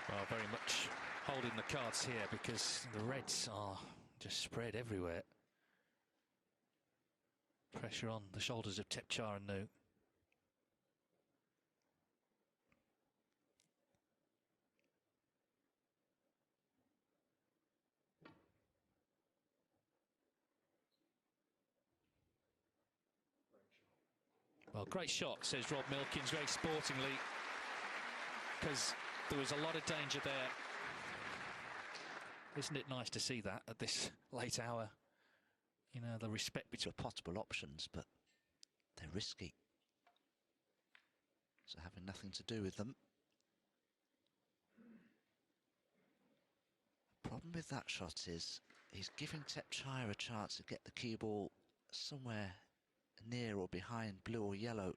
1. Well, very much holding the cards here because the reds are just spread everywhere. Pressure on the shoulders of Thepchaiya Un-Nooh. Well, great shot, says Rob Milkins, very sportingly, because there was a lot of danger there. Isn't it nice to see that at this late hour? you know, the respect Which between. are possible options, but they're risky. So having nothing to do with them. The problem with that shot is he's giving Thepchaiya a chance to get the cue ball somewhere near or behind blue or yellow.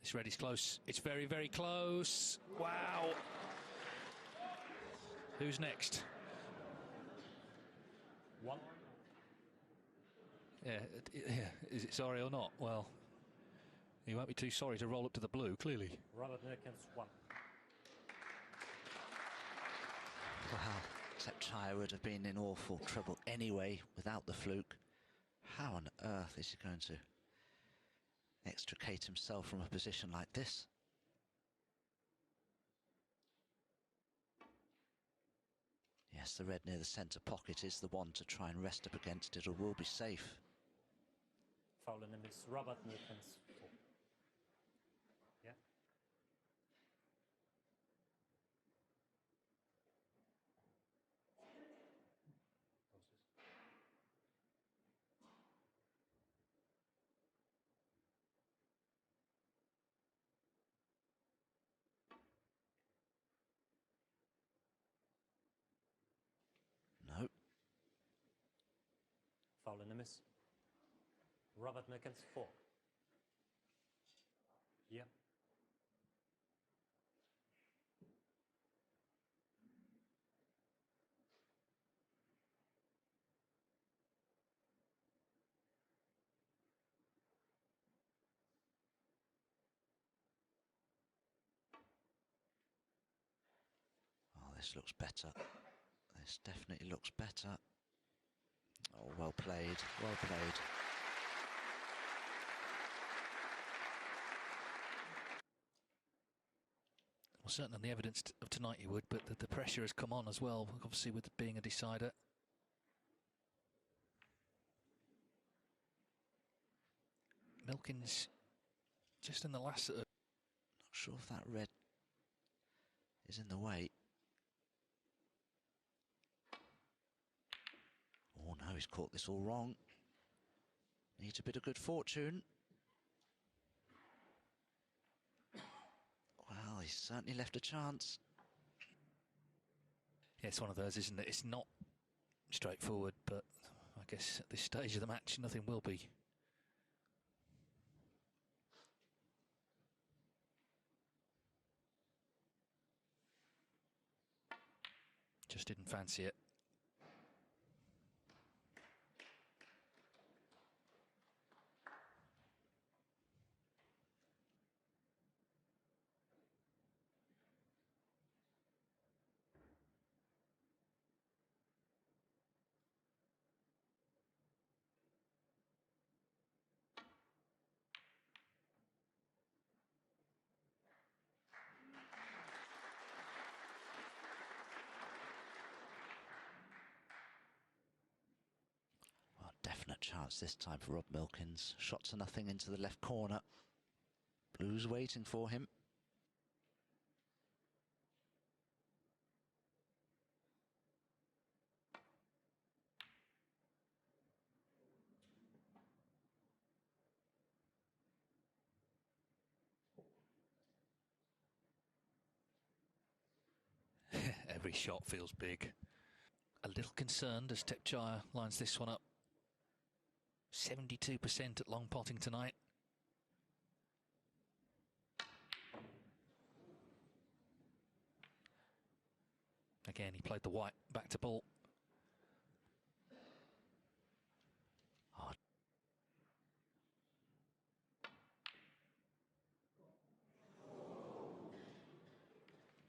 This red is close. It's very, very close. Wow. Who's next? 1. Yeah, is it sorry or not? Well, he won't be too sorry to roll up to the blue, clearly. Robert Milkins 1. Well, Thepchaiya would have been in awful trouble anyway without the fluke. How on earth is he going to extricate himself from a position like this? Yes, the red near the centre pocket is the one to try and rest up against. It will be safe. Foul in the miss. Robert Milkins 4. Yeah. No. Foul in the miss. Robert Milkins 4. Yeah. Oh, this looks better. This definitely looks better. Oh, well played, well played. Well, certainly on the evidence of tonight you would, but the pressure has come on as well, obviously with being a decider. Milkins just in the last sort of... Not sure if that red is in the way. Oh no, he's caught this all wrong. Needs a bit of good fortune. Well, he's certainly left a chance. Yeah, it's one of those, isn't it? It's not straightforward, but I guess at this stage of the match, nothing will be. Just didn't fancy it. Well, definite chance this time for Rob Milkins. Shot to nothing into the left corner. Blues waiting for him. Every shot feels big. A little concerned as Thepchaiya lines this one up. 72% at long potting tonight. Again, he played the white back to ball.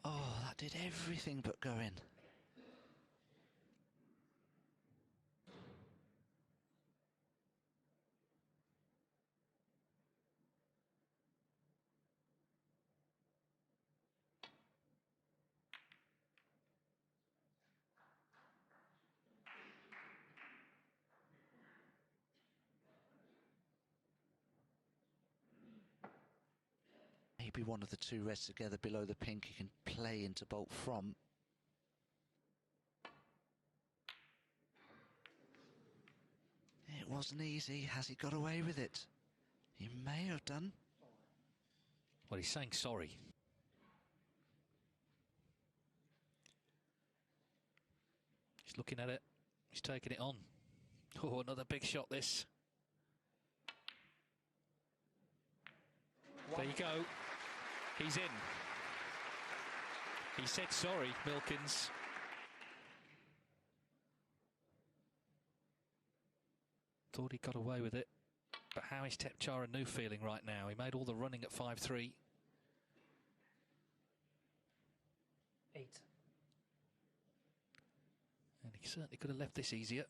Oh, that did everything but go in. maybe one of the two reds together below the pink he can play into bolt from. It wasn't easy. Has he got away with it? He may have done. Well, he's saying sorry. He's looking at it. He's taking it on. Oh, another big shot, this. There you go. He's in. He said sorry, Milkins. Thought he got away with it. But how is Thepchaiya Un-Nooh feeling right now? He made all the running at 5-3. 8. And he certainly could have left this easier.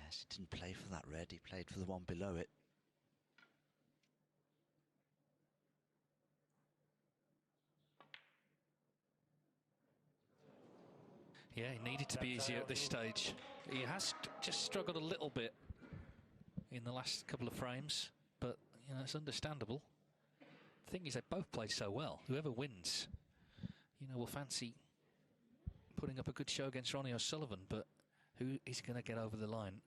Yes, he didn't play for that red. He played for the one below it. Yeah, he needed to be easier at this stage. He has just struggled a little bit in the last couple of frames, but, you know, it's understandable. The thing is, they both played so well. Whoever wins, you know, will fancy putting up a good show against Ronnie O'Sullivan, but who is going to get over the line?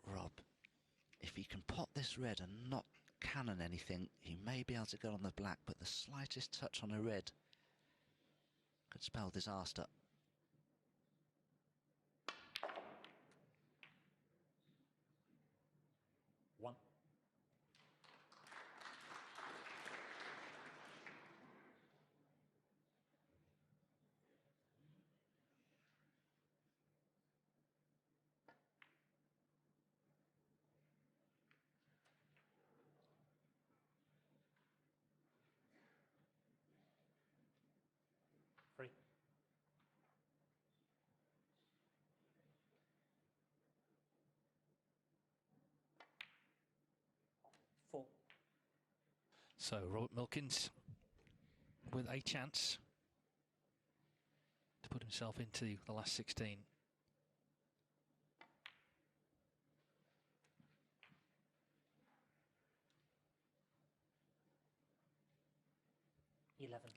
Rob, if he can pot this red and not cannon anything, he may be able to go on the black, but the slightest touch on a red could spell disaster. One. Three. Four. So Robert Milkins with a chance to put himself into the last 16.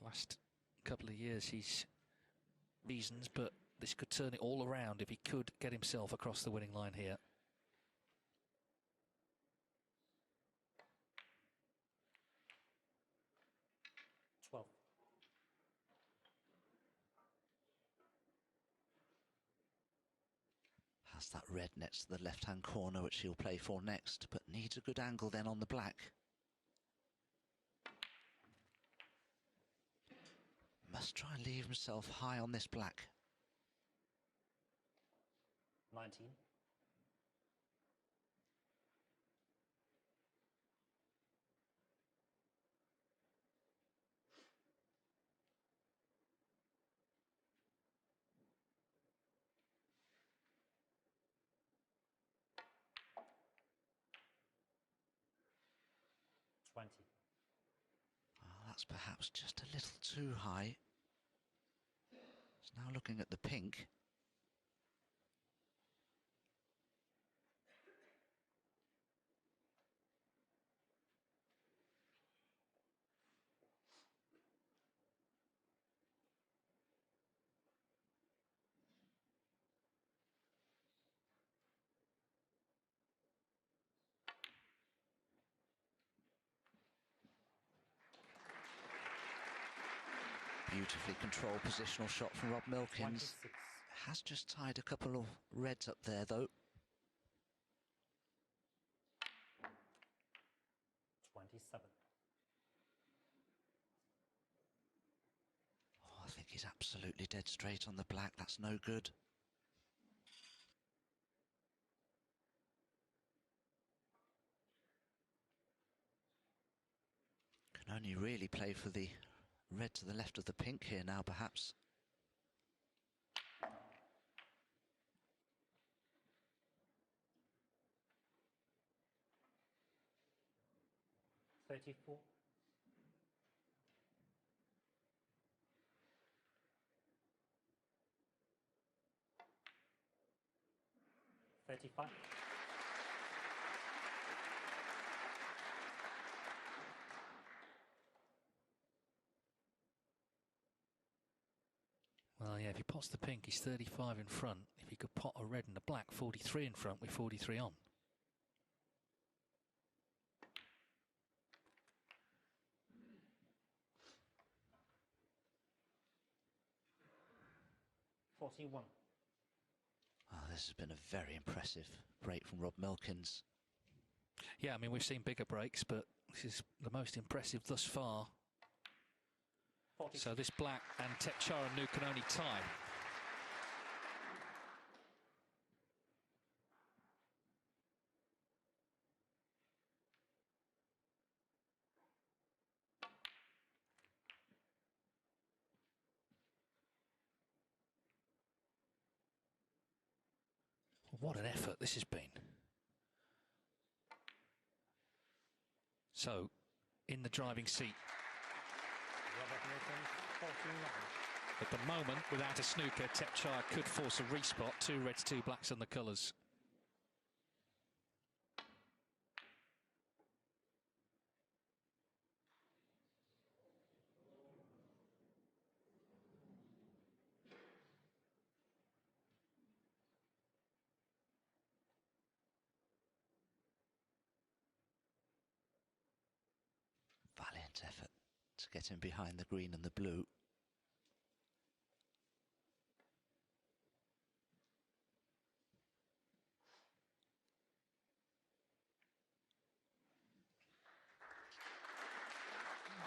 Last couple of years he's reasons, but this could turn it all around if he could get himself across the winning line here. Has that red next to the left-hand corner, which he'll play for next, but needs a good angle then on the black. Must try and leave himself high on this black. 19. That's perhaps just a little too high. It's now looking at the pink. Beautifully controlled positional shot from Rob Milkins. 26. Has just tied a couple of reds up there though. 27. Oh, I think he's absolutely dead straight on the black. That's no good. Can only really play for the red to the left of the pink here now, perhaps. $34. 35. Well, yeah, if he pots the pink, he's 35 in front. If he could pot a red and a black, 43 in front with 43 on. Oh, this has been a very impressive break from Rob Milkins. Yeah, I mean, we've seen bigger breaks, but this is the most impressive thus far. 40. So this black and Thepchaiya Un-Nooh can only tie. What an effort this has been. So, in the driving seat. Robert Milkins, 49. At the moment, without a snooker, Thepchaiya could force a respot. 2 reds, 2 blacks on the colours. Valiant effort to get him behind the green and the blue.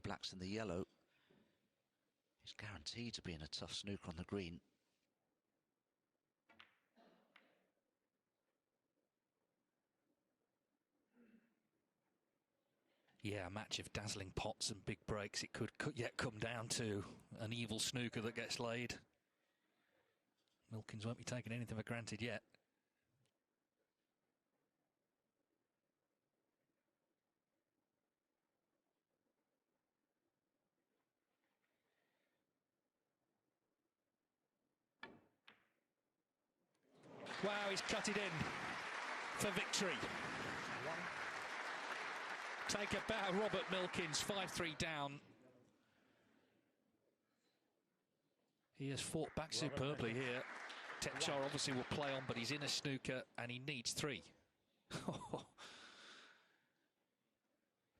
Blacks in the yellow. He's guaranteed to be in a tough snooker on the green. Yeah, a match of dazzling pots and big breaks. It could yet come down to an evil snooker that gets laid. Milkins won't be taking anything for granted yet. Wow, he's cut it in for victory. Take a bow, Robert Milkins, 5-3 down. He has fought back superbly here. Thepchaiya obviously will play on, but he's in a snooker and he needs 3.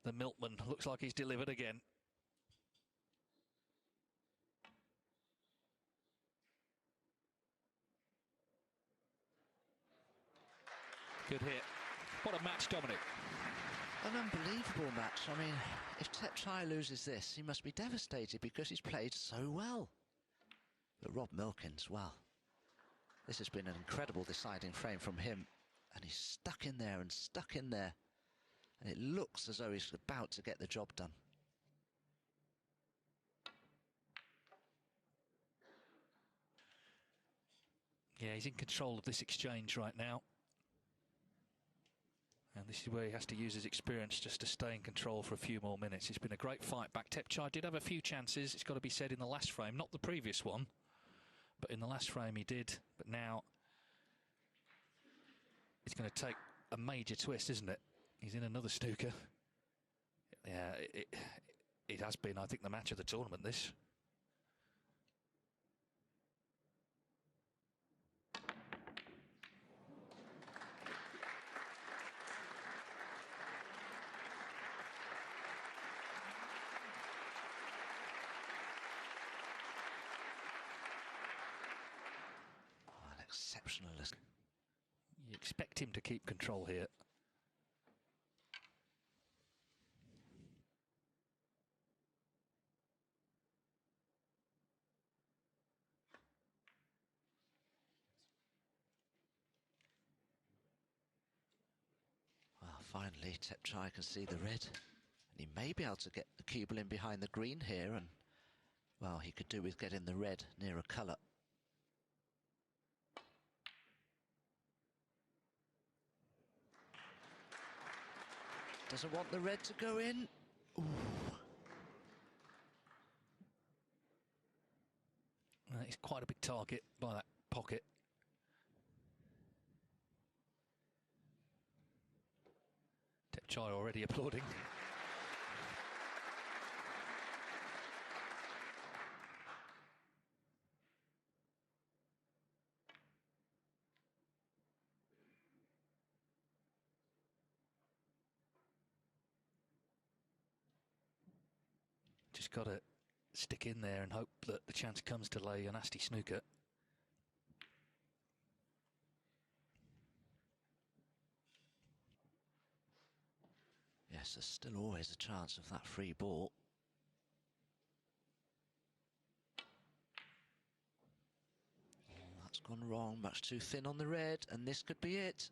The milkman looks like he's delivered again. Good hit. What a match, Dominic. An unbelievable match. I mean, if Thepchaiya loses this, he must be devastated because he's played so well. But Rob Milkins, well, this has been an incredible deciding frame from him. And he's stuck in there and stuck in there. And it looks as though he's about to get the job done. Yeah, he's in control of this exchange right now. And this is where he has to use his experience just to stay in control for a few more minutes. It's been a great fight back. Thepchaiya did have a few chances, it's got to be said, in the last frame. Not the previous one, but in the last frame he did. But now it's going to take a major twist, isn't it? He's in another snooker. Yeah, it has been, I think, the match of the tournament, this. Exceptionalist. You expect him to keep control here. Well, finally, Thepchaiya can see the red. And he may be able to get the cubal in behind the green here. And, well, he could do with getting the red near a colour. Doesn't want the red to go in. Ooh. It's quite a big target by that pocket. Thepchaiya already applauding. Just got to stick in there and hope that the chance comes to lay a nasty snooker. Yes, there's still always a chance of that free ball. Oh, that's gone wrong, much too thin on the red, and this could be it.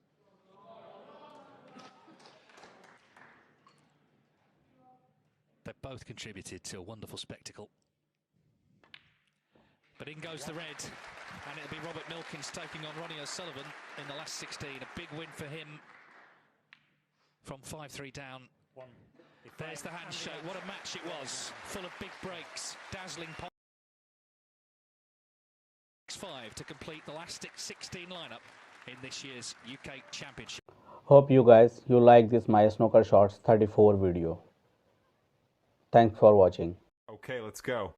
They've both contributed to a wonderful spectacle. But in goes the red, and it'll be Robert Milkins taking on Ronnie O'Sullivan in the last 16. A big win for him from 5-3 down. There's the handshake. What a match it was, full of big breaks, dazzling points. 5 to complete the last 16 lineup in this year's UK Championship. Hope you like this My Snooker Shorts 34 video. Thanks for watching. Okay, let's go.